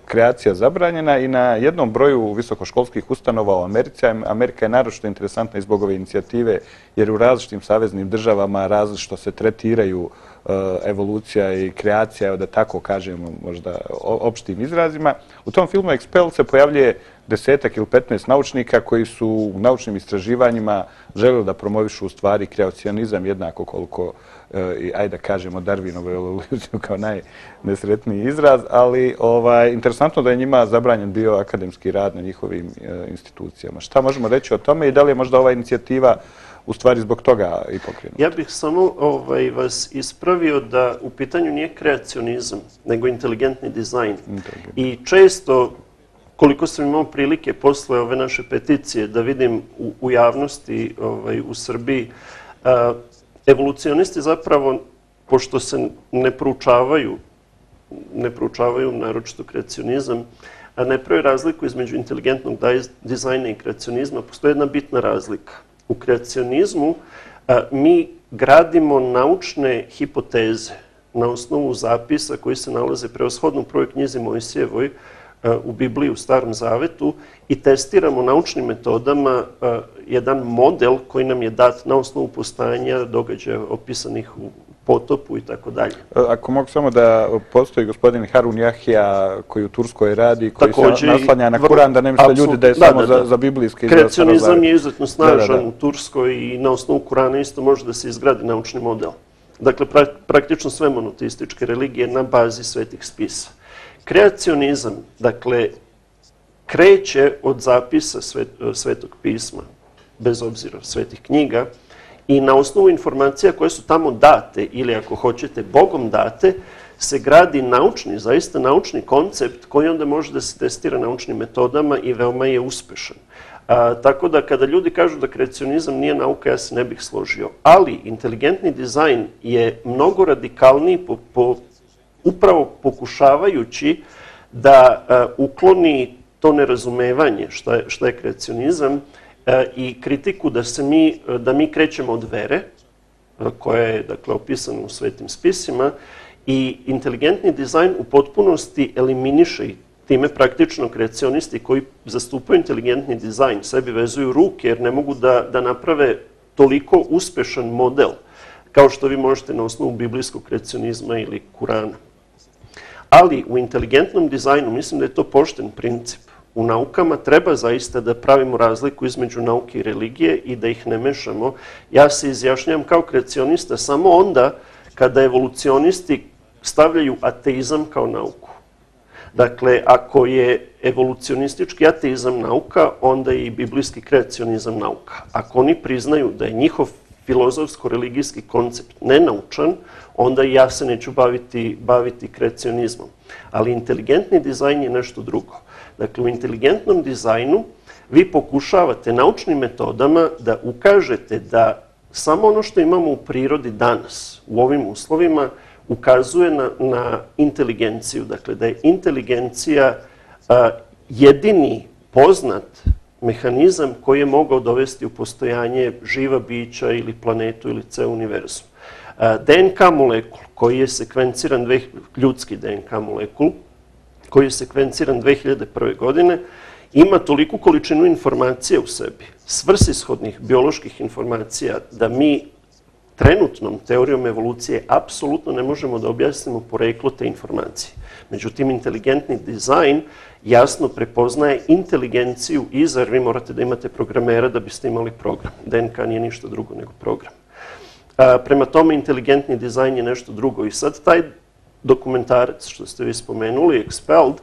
kreacija zabranjena, i na jednom broju visokoškolskih ustanova u Americi. Amerika je naročito interesantna i zbog ove inicijative, jer u različitim saveznim državama različito se tretiraju evolucija i kreacija, da tako kažemo možda opštim izrazima. U tom filmu Expelled se pojavljuje 10 ili 15 naučnika koji su u naučnim istraživanjima želeli da promovišu u stvari kreacionizam jednako koliko, ajde da kažemo, Darwinovu evoluciju kao najnesretniji izraz, ali interesantno da je njima zabranjen bio akademski rad na njihovim institucijama. Šta možemo reći o tome i da li je možda ova inicijativa u stvari zbog toga i pokrenuta? Ja bih samo vas ispravio da u pitanju nije kreacionizam, nego inteligentni dizajn. I često, koliko sam imao prilike posle ove naše peticije da vidim u javnosti u Srbiji, evolucionisti zapravo, pošto se ne proučavaju naročito kreacionizam, ne pravi razliku između inteligentnog dizajna i kreacionizma. Postoji jedna bitna razlika. U kreacionizmu mi gradimo naučne hipoteze na osnovu zapisa koji se nalaze prevashodno u prvoj knjizi Mojsijevoj, u Bibliji, u Starom Zavetu, i testiramo naučnim metodama jedan model koji nam je dat na osnovu postojanja događaja opisanih u potopu i tako dalje. Ako mogu samo da postoji gospodin Harun Jahja koji u Turskoj radi, koji se naslanja na Kuran, da ne misle ljudi da je samo za biblijske. Kreacionizam je izuzetno snažan u Turskoj i na osnovu Kurana isto može da se izgradi naučni model. Dakle, praktično sve monoteističke religije na bazi svetih spisa. Kreacionizam, dakle, kreće od zapisa svetog pisma, bez obzira svetih knjiga, i na osnovu informacija koje su tamo date, ili ako hoćete Bogom date, se gradi naučni, zaista naučni koncept koji onda može da se testira naučnim metodama i veoma je uspešan. Tako da kada ljudi kažu da kreacionizam nije nauka, ja se ne bih složio. Ali inteligentni dizajn je mnogo radikalniji upravo pokušavajući da ukloni to nerazumevanje šta je kreacionizam i kritiku da mi krećemo od vere, koja je, dakle, opisana u svetim spisima, i inteligentni dizajn u potpunosti eliminiše, i time praktično kreacionisti koji zastupaju inteligentni dizajn sebi vezuju ruke jer ne mogu da naprave toliko uspešan model kao što vi možete na osnovu biblijskog kreacionizma ili Kurana. Ali u inteligentnom dizajnu mislim da je to pošten princip. U naukama treba zaista da pravimo razliku između nauke i religije i da ih ne mešamo. Ja se izjašnjam kao kreacionista samo onda kada evolucionisti stavljaju ateizam kao nauku. Dakle, ako je evolucionistički ateizam nauka, onda je i biblijski kreacionizam nauka. Ako oni priznaju da je njihov filozofsko-religijski koncept nenaučan, onda i ja se neću baviti kreacionizmom. Ali inteligentni dizajn je nešto drugo. Dakle, u inteligentnom dizajnu vi pokušavate naučnim metodama da ukažete da samo ono što imamo u prirodi danas, u ovim uslovima, ukazuje na inteligenciju. Dakle, da je inteligencija jedini poznat mehanizam koji je mogao dovesti u postojanje živa bića ili planetu ili ceo univerzum. DNK molekul koji je sekvenciran, ljudski DNK molekul, koji je sekvenciran 2001. godine, ima toliku količinu informacija u sebi, svrsishodnih bioloških informacija, da mi trenutnom teorijom evolucije apsolutno ne možemo da objasnimo poreklo te informacije. Međutim, inteligentni dizajn jasno prepoznaje inteligenciju i zar vi morate da imate programera da biste imali program. DNK nije ništa drugo nego program. Prema tome, inteligentni dizajn je nešto drugo. I sad taj dokumentarac, što ste vi spomenuli, Expelled,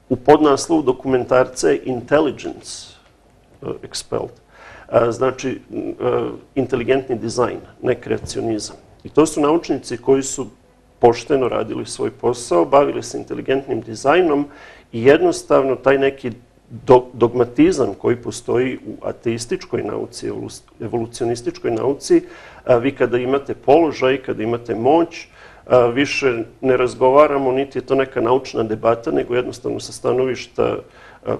u podnaslovu dokumentarca je Intelligence Expelled. Znači, inteligentni dizajn, ne kreacionizam. I to su naučnici koji su pošteno radili svoj posao, bavili se inteligentnim dizajnom i jednostavno taj neki dogmatizam koji postoji u ateističkoj nauci, evolucionističkoj nauci, vi kada imate položaj, kada imate moć, više ne razgovaramo, niti je to neka naučna debata, nego jednostavno sa stanovišta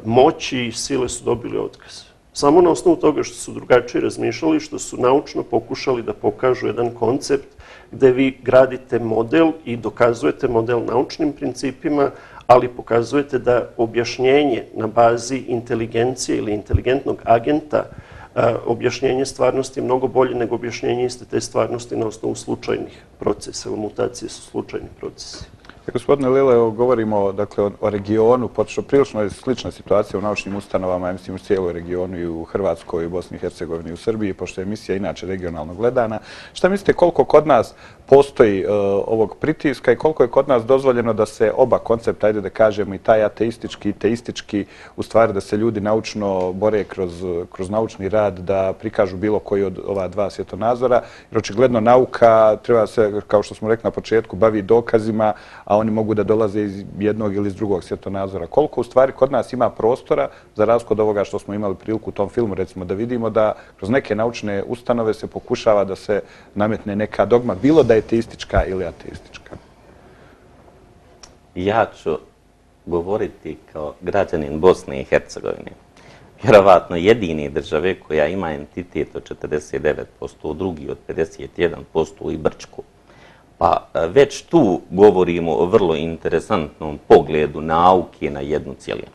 moći i sile su dobili otkaz. Samo na osnovu toga što su drugačije razmišljali, što su naučno pokušali da pokažu jedan koncept gde vi gradite model i dokazujete model naučnim principima, ali pokazujete da objašnjenje na bazi inteligencije ili inteligentnog agenta objašnjenje stvarnosti je mnogo bolje nego objašnjenje iste te stvarnosti na osnovu slučajnih procesa. Mutacije su slučajni procesi. Gospodine Lile, govorimo dakle, o regionu, pošto prilično je slična situacija u naučnim ustanovama, ja mislim u cijeloj regionu i u Hrvatskoj, i u Bosni i Hercegovini i u Srbiji, pošto je emisija inače regionalno gledana. Šta mislite koliko kod nas postoji ovog pritiska i koliko je kod nas dozvoljeno da se oba koncepta, ajde da kažemo i taj ateistički i teistički, u stvari da se ljudi naučno bore kroz naučni rad, da prikažu bilo koji od ova dva svjetonazora, jer očigledno nauka treba se, kao što smo rekli na početku, bavi dokazima, a oni mogu da dolaze iz jednog ili iz drugog svjetonazora. Koliko u stvari kod nas ima prostora, za razliku od ovoga što smo imali priliku u tom filmu, recimo, da vidimo da kroz neke naučne ustanove se pokušava da se nametne neka dogma, bilo da je teistička ili ateistička. Ja ću govoriti kao građanin Bosne i Hercegovine. Vjerovatno jedini države koja ima entitet od 49%, drugi od 51% i Brčku. Pa već tu govorimo o vrlo interesantnom pogledu nauke na jednu cjelinu.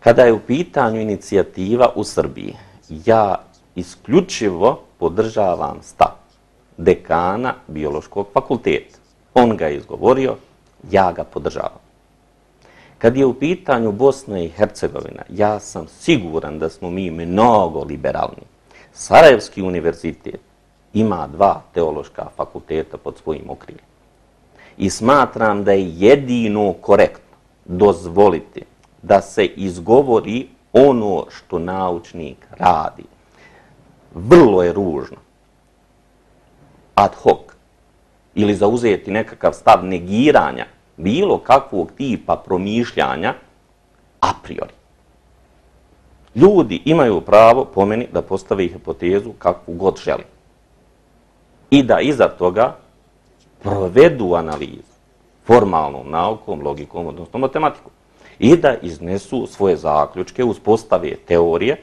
Kada je u pitanju inicijativa u Srbiji, ja isključivo podržavam stav dekana Biološkog fakulteta. On ga je izgovorio, ja ga podržavam. Kad je u pitanju Bosna i Hercegovina, ja sam siguran da smo mi mnogo liberalni. Sarajevski univerzitet ima 2 teološka fakulteta pod svojim okriljem. I smatram da je jedino korektno dozvoliti da se izgovori ono što naučnik radi. Vrlo je ružno ad hoc ili zauzeti nekakav stav negiranja bilo kakvog tipa promišljanja a priori. Ljudi imaju pravo, po meni, da postave hipotezu kakvu god želi. I da iza toga provedu analizu formalnom naukom, logikom, odnosno matematikom. I da iznesu svoje zaključke, uspostave teorije,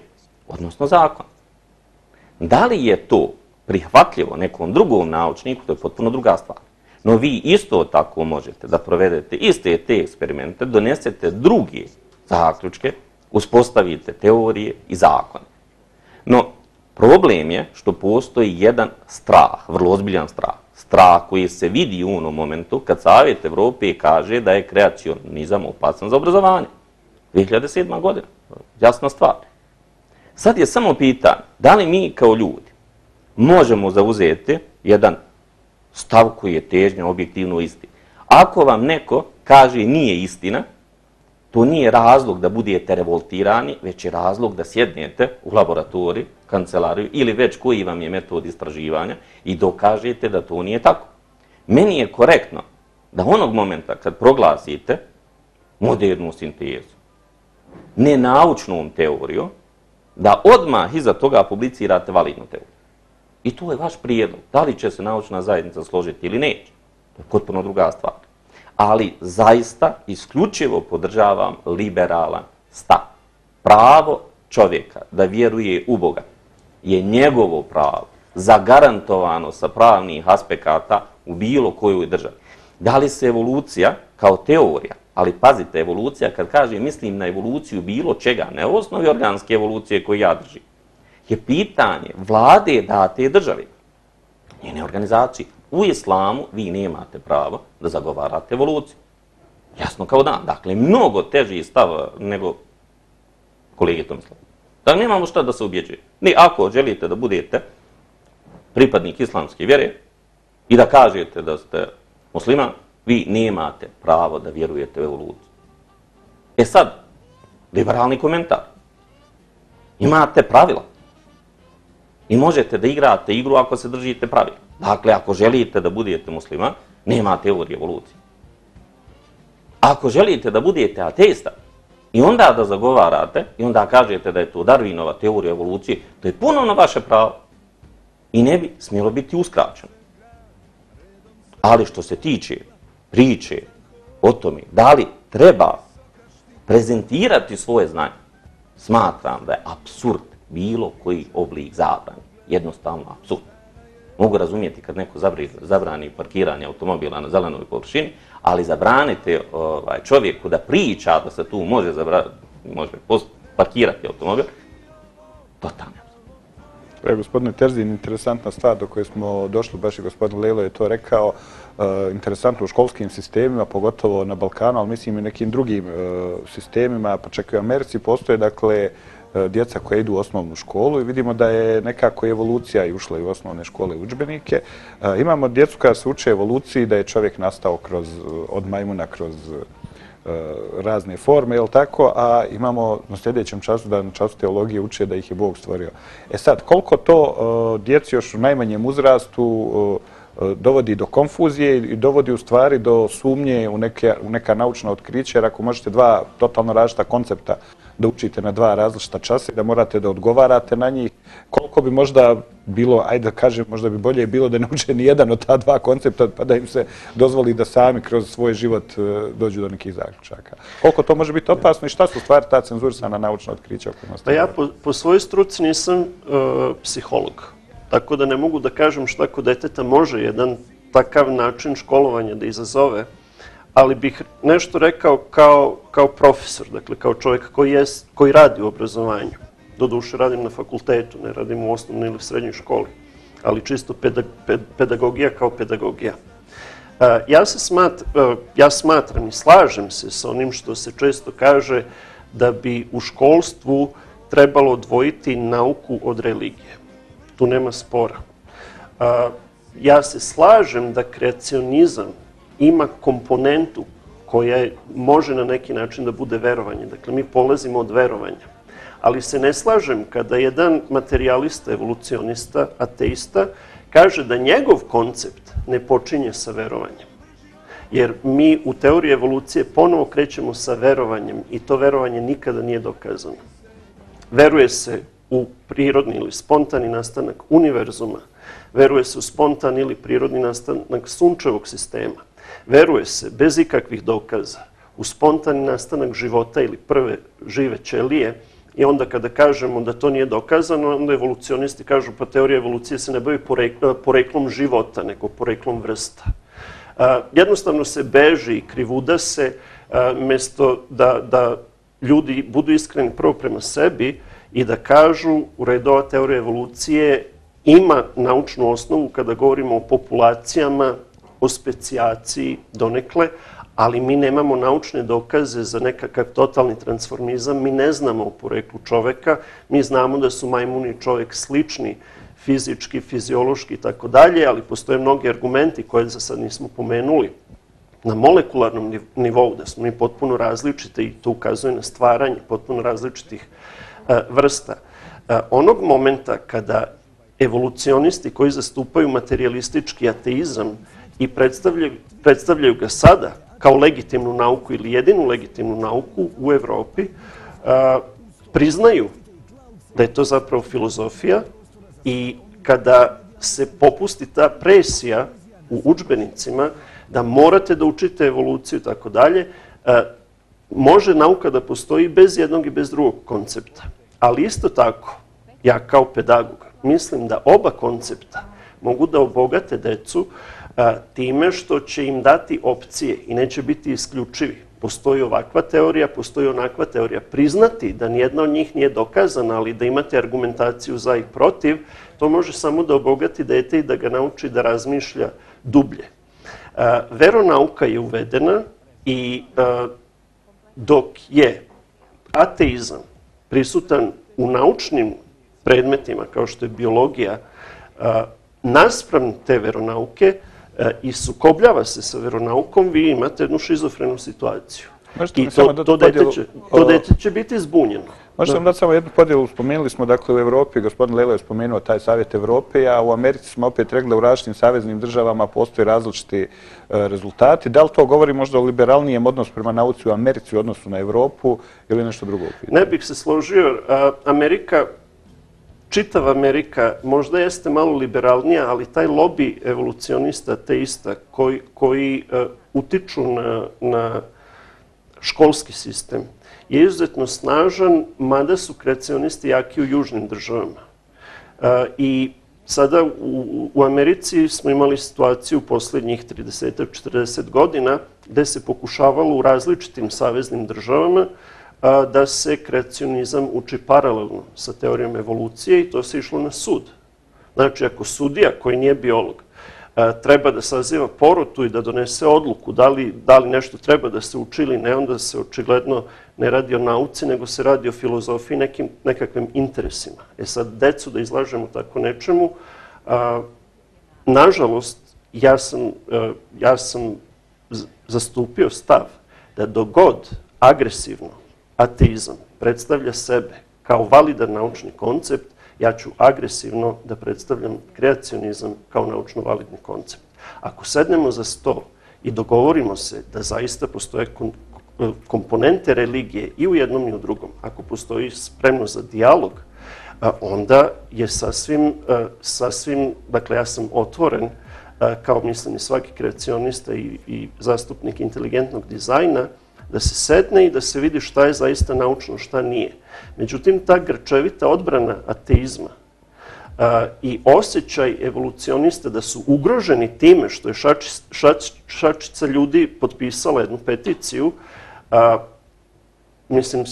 odnosno zakon. Da li je to prihvatljivo nekom drugom naučniku, to je potpuno druga stvar. No vi isto tako možete da provedete iste te eksperimente, donesete druge zaključke, uspostavite teorije i zakone. No, problem je što postoji jedan strah, vrlo ozbiljan strah. Strah koji se vidi u onom momentu kad Savjet Evrope kaže da je kreacionizam opasan za obrazovanje. 2007. godina, jasna stvar. Sad je samo pitanje, da li mi kao ljudi možemo zauzeti jedan stav koji je težnja objektivno isti. Ako vam neko kaže nije istina, to nije razlog da budete revoltirani, već je razlog da sjednete u laboratoriju, kancelariju ili već koji vam je metod istraživanja i dokažete da to nije tako. Meni je korektno da onog momenta kad proglasite modernu sintezu, nenaučnom teorijom, da odmah iza toga publicirate validnu teoriju. I to je vaš prijedlog. Da li će se naučna zajednica složiti ili neće? To je potpuno druga stvar. Ali zaista isključivo podržavam liberalan stav. Pravo čovjeka da vjeruje u Boga je njegovo pravo, zagarantovano sa pravnih aspekata u bilo kojoj državi. Da li se evolucija kao teorija, ali pazite, evolucija, kad kažem mislim na evoluciju bilo čega, ne u osnovi organske evolucije koju ja držim, je pitanje vlade date države, njene organizacije. U islamu vi nemate pravo da zagovarate evoluciju. Jasno kao dan. Dakle, mnogo teži stav nego kolege Tomislava. Dakle, nemamo šta da se ubjeđuje. Ni ako želite da budete pripadnik islamske vjere i da kažete da ste musliman, vi nemate pravo da vjerujete u evoluciju. E sad, liberalni komentar. Imate pravila. I možete da igrate igru ako se držite pravila. Dakle, ako želite da budete musliman, nema teorije evolucije. Ako želite da budete ateista i onda da zagovarate i onda kažete da je to Darwinova teorija evolucije, to je ponovno vaše pravo i ne bi smjelo biti uskraćeno. Ali što se tiče priče o tome da li treba prezentirati svoje znanje, smatram da je apsurd bilo koji oblik zabrane. Jednostavno apsurd. Mogu razumjeti kad neko zabrani parkiranje automobila na zelenoj površini, ali zabranite čovjeku da priča da se tu može parkirati automobil, totalno. Gospodine Terzin, interesantna stvar do koje smo došli, baš i gospodin Lelo je to rekao, interesantno u školskim sistemima, pogotovo na Balkanu, ali mislim i nekim drugim sistemima, pa čak i u Americi, postoje dakle djeca koja idu u osnovnu školu i vidimo da je nekako evolucija i ušla i u osnovne škole udžbenike. Imamo djecu koja se uče evoluciji, da je čovjek nastao od majmuna kroz razne forme, jel tako, a imamo na sljedećem času, da na času teologije uče da ih je Bog stvorio. E sad, koliko to djeci još u najmanjem uzrastu dovodi do konfuzije i dovodi u stvari do sumnje u neka naučna otkrića, jer ako možete dva totalno različita koncepta da učite na dva različita časa i da morate da odgovarate na njih, koliko bi možda bilo, ajde da kažem, možda bi bolje bilo da ne uče ni jedan od ta dva koncepta, pa da im se dozvoli da sami kroz svoj život dođu do nekih zaključaka. Koliko to može biti opasno i šta su stvari ta cenzurisana naučna otkrića? Pa ja po svojoj struci nisam psiholog, tako da ne mogu da kažem šta kod deteta može jedan takav način školovanja da izazove, ali bih nešto rekao kao profesor, dakle kao čovjek koji radi u obrazovanju. Doduše radim na fakultetu, ne radim u osnovnoj ili srednjoj školi, ali čisto pedagogija kao pedagogija. Ja smatram i slažem se sa onim što se često kaže da bi u školstvu trebalo odvojiti nauku od religije. Tu nema spora. Ja se slažem da kreacionizam ima komponentu koja može na neki način da bude verovanje. Dakle, mi polazimo od verovanja. Ali se ne slažem kada jedan materijalista, evolucionista, ateista, kaže da njegov koncept ne počinje sa verovanjem. Jer mi u teoriji evolucije ponovo krećemo sa verovanjem i to verovanje nikada nije dokazano. Veruje se u prirodni ili spontani nastanak univerzuma, veruje se u spontan ili prirodni nastanak sunčevog sistema, veruje se bez ikakvih dokaza u spontani nastanak života ili prve žive ćelije i onda kada kažemo da to nije dokazano, onda evolucionisti kažu pa teorija evolucije se ne bavi poreklom života, nego poreklom vrsta. Jednostavno se beži i krivuda se, mjesto da ljudi budu iskreni prvo prema sebi i da kažu u redu ova teorija evolucije ima naučnu osnovu kada govorimo o populacijama, o specijaciji donekle, ali mi nemamo naučne dokaze za nekakav totalni transformizam, mi ne znamo o poreklu čoveka, mi znamo da su majmuni i čovek slični fizički, fiziološki i tako dalje, ali postoje mnogi argumenti koje za sad nismo pomenuli na molekularnom nivou, da smo mi potpuno različite i to ukazuje na stvaranje potpuno različitih vrsta. Onog momenta kada evolucionisti koji zastupaju materijalistički ateizam i predstavljaju ga sada kao legitimnu nauku ili jedinu legitimnu nauku u Evropi, priznaju da je to zapravo filozofija i kada se popusti ta presija u udžbenicima da morate da učite evoluciju i tako dalje, može nauka da postoji bez jednog i bez drugog koncepta. Ali isto tako, ja kao pedagog mislim da oba koncepta mogu da obogate decu time što će im dati opcije i neće biti isključivi. Postoji ovakva teorija, postoji onakva teorija. Priznati da nijedna od njih nije dokazana, ali da imate argumentaciju za i protiv, to može samo da obogati dete i da ga nauči da razmišlja dublje. Veronauka je uvedena i dok je ateizam prisutan u naučnim predmetima, kao što je biologija, naspram te veronauke i sukobljava se sa veronaukom, vi imate jednu šizofrenu situaciju. I to dete će biti zbunjeno. Možete vam dati samo jednu podjelu, spomenuli smo dakle u Evropi, gospodin Lelo je spomenuo taj Savjet Evrope, a u Americi smo opet rekli da u različitim saveznim državama postoje različiti rezultati. Da li to govori možda o liberalnijem odnosu prema nauci u Americi u odnosu na Evropu ili nešto drugo? Ne bih se složio. Čitava Amerika možda jeste malo liberalnija, ali taj lobby evolucionista, ateista koji utiču na školski sistem je izuzetno snažan, mada su kreacionisti jaki u južnim državama. I sada u Americi smo imali situaciju u posljednjih 30-40 godina gde se pokušavalo u različitim saveznim državama da se kreacionizam uči paralelno sa teorijom evolucije i to se išlo na sud. Znači, ako sudija koji nije biolog treba da saziva porotu i da donese odluku da li nešto treba da se uči ili ne, onda se očigledno ne radi o nauci, nego se radi o filozofiji, nekakvim interesima. Sad, decu da izlažemo tako nečemu, nažalost, ja sam zastupio stav da dogod agresivno ateizam predstavlja sebe kao validan naučni koncept, ja ću agresivno da predstavljam kreacionizam kao naučno validni koncept. Ako sednemo za sto i dogovorimo se da zaista postoje komponente religije i u jednom i u drugom, ako postoji spremnost za dijalog, onda je sasvim, dakle ja sam otvoren, kao mislim i svaki kreacionista i zastupnik inteligentnog dizajna, da se sedne i da se vidi šta je zaista naučno, šta nije. Međutim, ta grčevita odbrana ateizma i osjećaj evolucionista da su ugroženi time što je šačica ljudi potpisala jednu peticiju, mislim,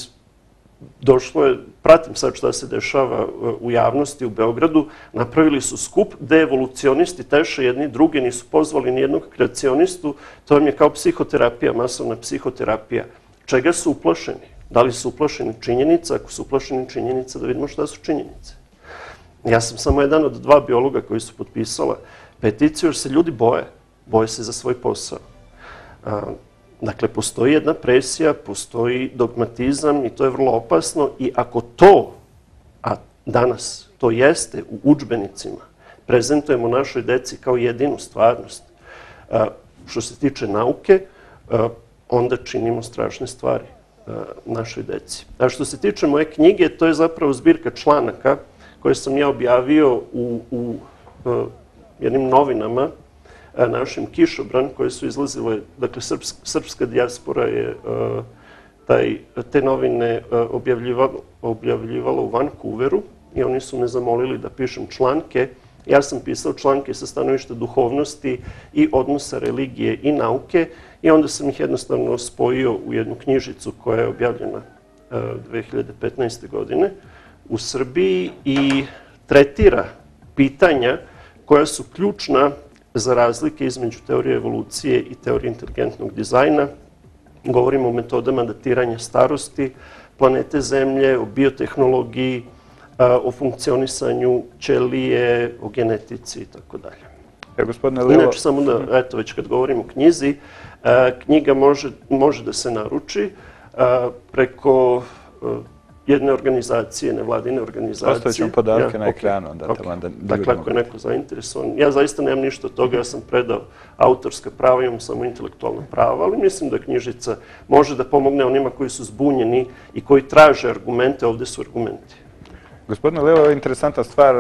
došlo je, pratim sad šta se dešava u javnosti u Beogradu, napravili su skup gde evolucionisti teše jedni druge, nisu pozvali nijednog kreacionistu, to vam je kao psihoterapija, masovna psihoterapija. Čega su uplašeni? Da li su uplašeni činjenica? Ako su uplašeni činjenica, da vidimo šta su činjenice. Ja sam samo jedan od 2 biologa koji su potpisala peticiju, jer se ljudi boje se za svoj posao. Dakle, postoji jedna presija, postoji dogmatizam i to je vrlo opasno i ako to, a danas to jeste u udžbenicima, prezentujemo našoj deci kao jedinu stvarnost, što se tiče nauke, onda činimo strašne stvari našoj deci. A što se tiče moje knjige, to je zapravo zbirka članaka koje sam ja objavio u jednim novinama, našim Kišobran, koje su izlazile, dakle, srpska dijaspora je te novine objavljivala u Vancouveru i oni su me zamolili da pišem članke. Ja sam pisao članke sa stanovišta duhovnosti i odnosa religije i nauke i onda sam ih jednostavno spojio u jednu knjižicu koja je objavljena 2015. godine u Srbiji i tretira pitanja koja su ključna za razlike između teorije evolucije i teorije inteligentnog dizajna. Govorimo o metodama datiranja starosti planete Zemlje, o biotehnologiji, o funkcionisanju ćelije, o genetici i tako dalje. Inače, samo da, eto, već kad govorim o knjizi, knjiga može da se naruči preko jedne organizacije, nevladine organizacije. Ostavit ćemo podatke na ekranu. Dakle, ako je neko zainteresovan. Ja zaista nemam ništa od toga, ja sam predao autorska prava, imam samo intelektualna prava, ali mislim da knjižica može da pomogne onima koji su zbunjeni i koji traže argumente, ovde su argumenti. Gospodine Leo, ovo je interesantna stvar,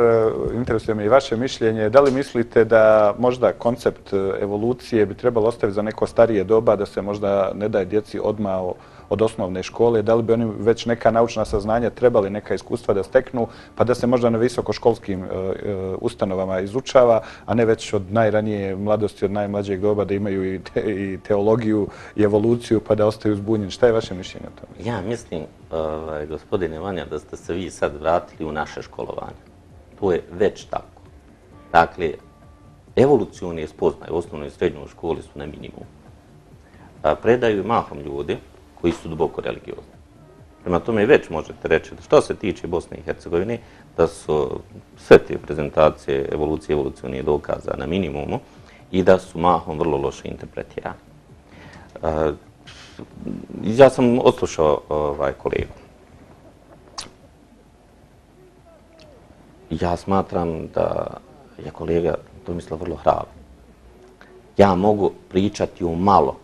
interesuje me i vaše mišljenje. Da li mislite da možda koncept evolucije bi trebalo ostaviti za neko starije doba, da se možda ne daje djeci odmah od osnovne škole? Da li bi oni već neka naučna saznanja trebali, neka iskustva da steknu, pa da se možda na visokoškolskim ustanovama izučava, a ne već od najranije mladosti, od najmlađeg doba, da imaju i teologiju i evoluciju, pa da ostaju zbunjeni? Šta je vaše mišljenje o tome? Ja mislim, gospodine Vanja, da ste se vi sad vratili u naše školovanje. To je već tako. Dakle, evolucione spoznaje u osnovnoj i srednjoj školi su na minimum. Predaju mahom ljudi koji su duboko religiozni. Prema tome već možete reći, što se tiče Bosne i Hercegovine, da su sve te prezentacije evolucije, evolucionih dokaza na minimumu i da su mahom vrlo loše interpretirane. Ja sam odslušao kolegu. Ja smatram da je kolega Tomislav vrlo hrabar. Ja mogu pričati o malo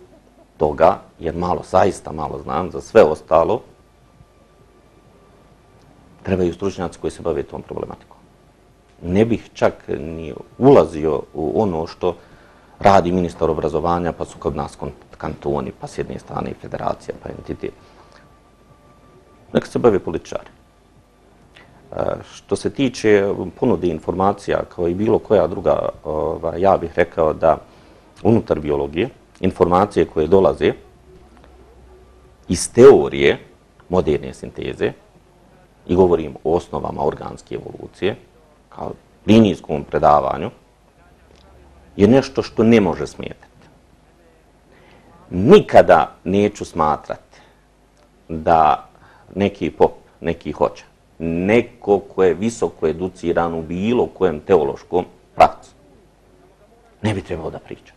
toga, jer zaista malo znam, za sve ostalo trebaju stručnjaci koji se bave tom problematikom. Ne bih čak ni ulazio u ono što radi ministar obrazovanja, pa su kod nas kantoni, pa s jedne strane federacija, pa entitet. Neka se bave političari. Što se tiče ponude informacija, kao i bilo koja druga, ja bih rekao da unutar biologije informacije koje dolaze iz teorije moderne sinteze i govorim o osnovama organske evolucije, kao linijskom predavanju, je nešto što ne može smetati. Nikada neću smatrati da neki pop, neki hođa, neko ko je visoko educiran u bilo kojem teološkom pravcu, ne bi trebao da priča.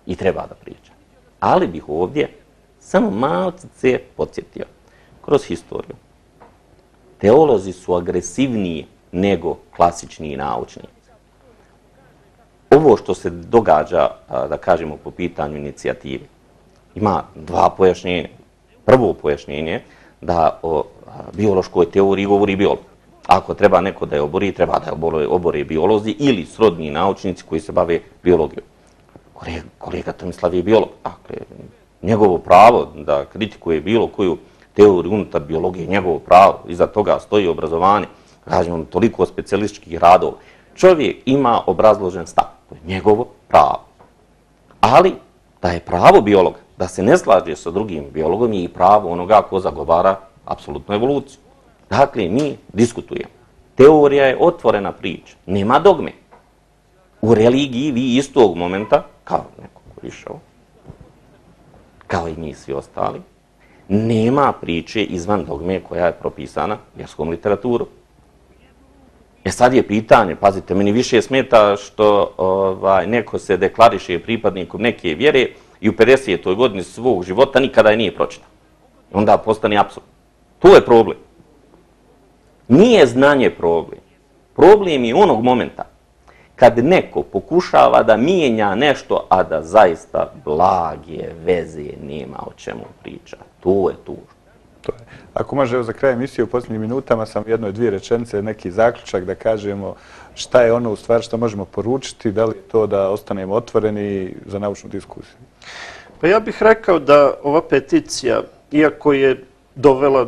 I treba da priča. Ali bih ovdje samo malce podsjetio. Kroz historiju. Teolozi su agresivniji nego klasični naučnici. Ovo što se događa, da kažemo, po pitanju inicijative, ima dva pojašnjenja. Prvo pojašnjenje da o biološkoj teoriji govori biolog. Ako treba neko da je obori, treba da je obore biolozi ili srodni naučnici koji se bave biologijom. Kolega Tomislav je biolog. Dakle, njegovo pravo da kritikuje bilo koju teoriju unutar biologije, njegovo pravo, iza toga stoji obrazovanje, kažemo, toliko specijalističkih radova. Čovjek ima obrazložen stav, to je njegovo pravo. Ali da je pravo biologa da se ne slaže sa drugim biologom je i pravo onoga ko zagovara apsolutnu evoluciju. Dakle, mi diskutujemo. Teorija je otvorena priča, nema dogme. U religiji vi istog momenta, kao neko ko je išao, kao i mi svi ostali, nema priče izvan dogme koja je propisana vjerskom literaturom. Sad je pitanje, pazite, meni više smeta što neko se deklariše pripadnikom neke vjere i u 50. godini svog života nikada je nije pročitao. Onda postane apsurd. Tu je problem. Nije znanje problem. Problem je onog momenta kad neko pokušava da mijenja nešto, a da zaista blage veze nema o čemu priča. To je tužno. Ako može, evo za kraj emisije u posljednjim minutama sam jednoj dvije rečenice, neki zaključak da kažemo šta je ono u stvari što možemo poručiti, da li to da ostanemo otvoreni za naučnu diskusiju? Pa ja bih rekao da ova peticija, iako je dovela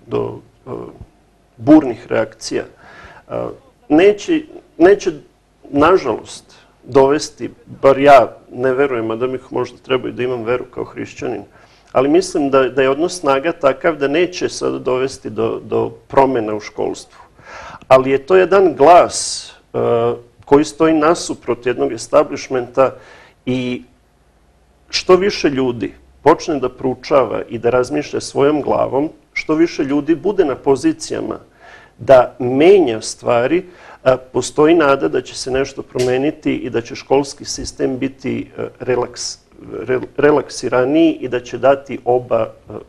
do burnih reakcija, neće, nažalost, dovesti, bar ja ne verujem, a da mi možda trebaju da imam veru kao hrišćanin, ali mislim da je odnos snaga takav da neće sada dovesti do promjena u školstvu. Ali je to jedan glas koji stoji nasuprot jednog establishmenta i što više ljudi počne da proučava i da razmišlja svojom glavom, što više ljudi bude na pozicijama da menja stvari, postoji nada da će se nešto promeniti i da će školski sistem biti relaksiraniji i da će dati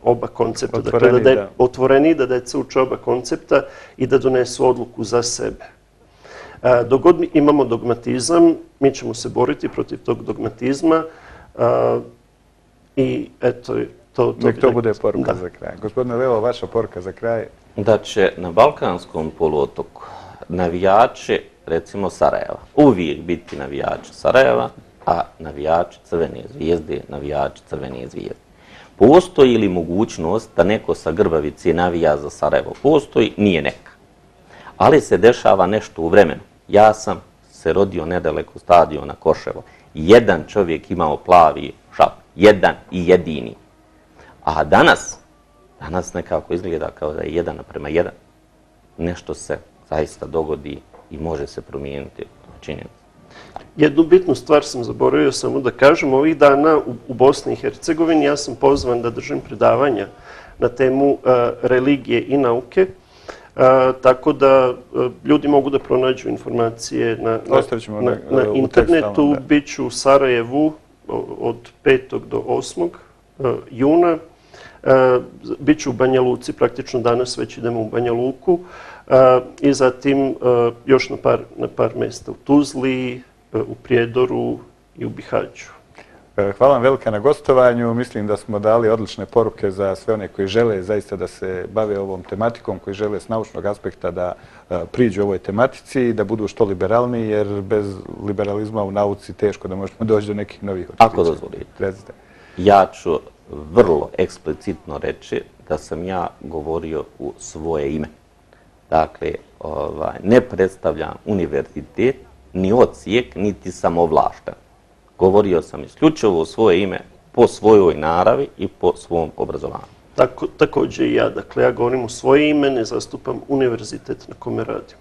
oba koncepta. Dakle, da je otvoreniji, da deca uče oba koncepta i da donesu odluku za sebe. Dok god imamo dogmatizam, mi ćemo se boriti protiv tog dogmatizma i eto, nek to bude poruka za kraj. Gospodine Lelo, vaša poruka za kraj? Da će na Balkanskom poluotoku navijači, recimo Sarajeva, uvijek biti navijači Sarajeva, a navijači Crvene zvijezde, navijači Crvene zvijezde. Postoji li mogućnost da neko sa Grbavice navija za Sarajevo? Postoji, nije neka. Ali se dešava nešto u vremenu. Ja sam se rodio nedaleko stadiona Koševo. Jedan čovjek imao plavi šap. Jedan i jedini. A danas nekako izgleda kao da je 1:1. Nešto se zaista dogodi i može se promijeniti činjenica. Jednu bitnu stvar sam zaboravio samo da kažem. Ovih dana u Bosni i Hercegovini ja sam pozvan da držim predavanja na temu religije i nauke, tako da ljudi mogu da pronađu informacije na internetu. Biću u Sarajevu od 5. do 8. juna. Biću u Banja Luci, praktično danas već idemo u Banja Luku i zatim još na par mjesta u Tuzli, u Prijedoru i u Bihaću. Hvala vam velika na gostovanju. Mislim da smo dali odlične poruke za sve one koji žele zaista da se bave ovom tematikom, koji žele s naučnog aspekta da priđu ovoj tematici i da budu što liberalniji, jer bez liberalizma u nauci teško da možemo doći do nekih novih očekivanja. Ako dozvolite, ja ću vrlo eksplicitno reći da sam ja govorio u svoje ime. Dakle, ne predstavljam univerzitet, ni odsjek, niti sam ovlašten. Govorio sam isključivo u svoje ime po svojoj naravi i po svom obrazovanju. također i ja. Dakle, ja govorim u svoje ime, ne zastupam univerzitet na kome radim.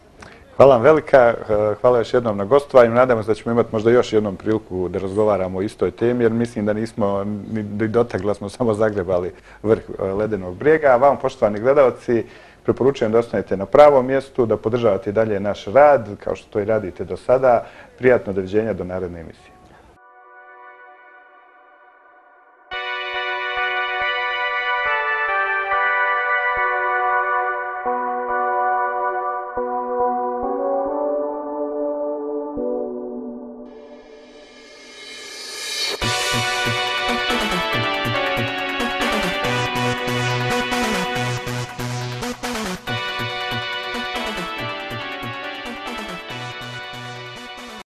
Hvala vam velika, hvala još jednom na gostovanju. Nadamo se da ćemo imati možda još jednom priliku da razgovaramo o istoj temi, jer mislim da nismo ni dotakli, smo samo zagrebali vrh ledenog brijega. A vam, poštovani gledalci, preporučujem da ostanete na pravom mjestu, da podržavate i dalje naš rad, kao što to i radite do sada. Prijatno doviđenja do naredne emisije.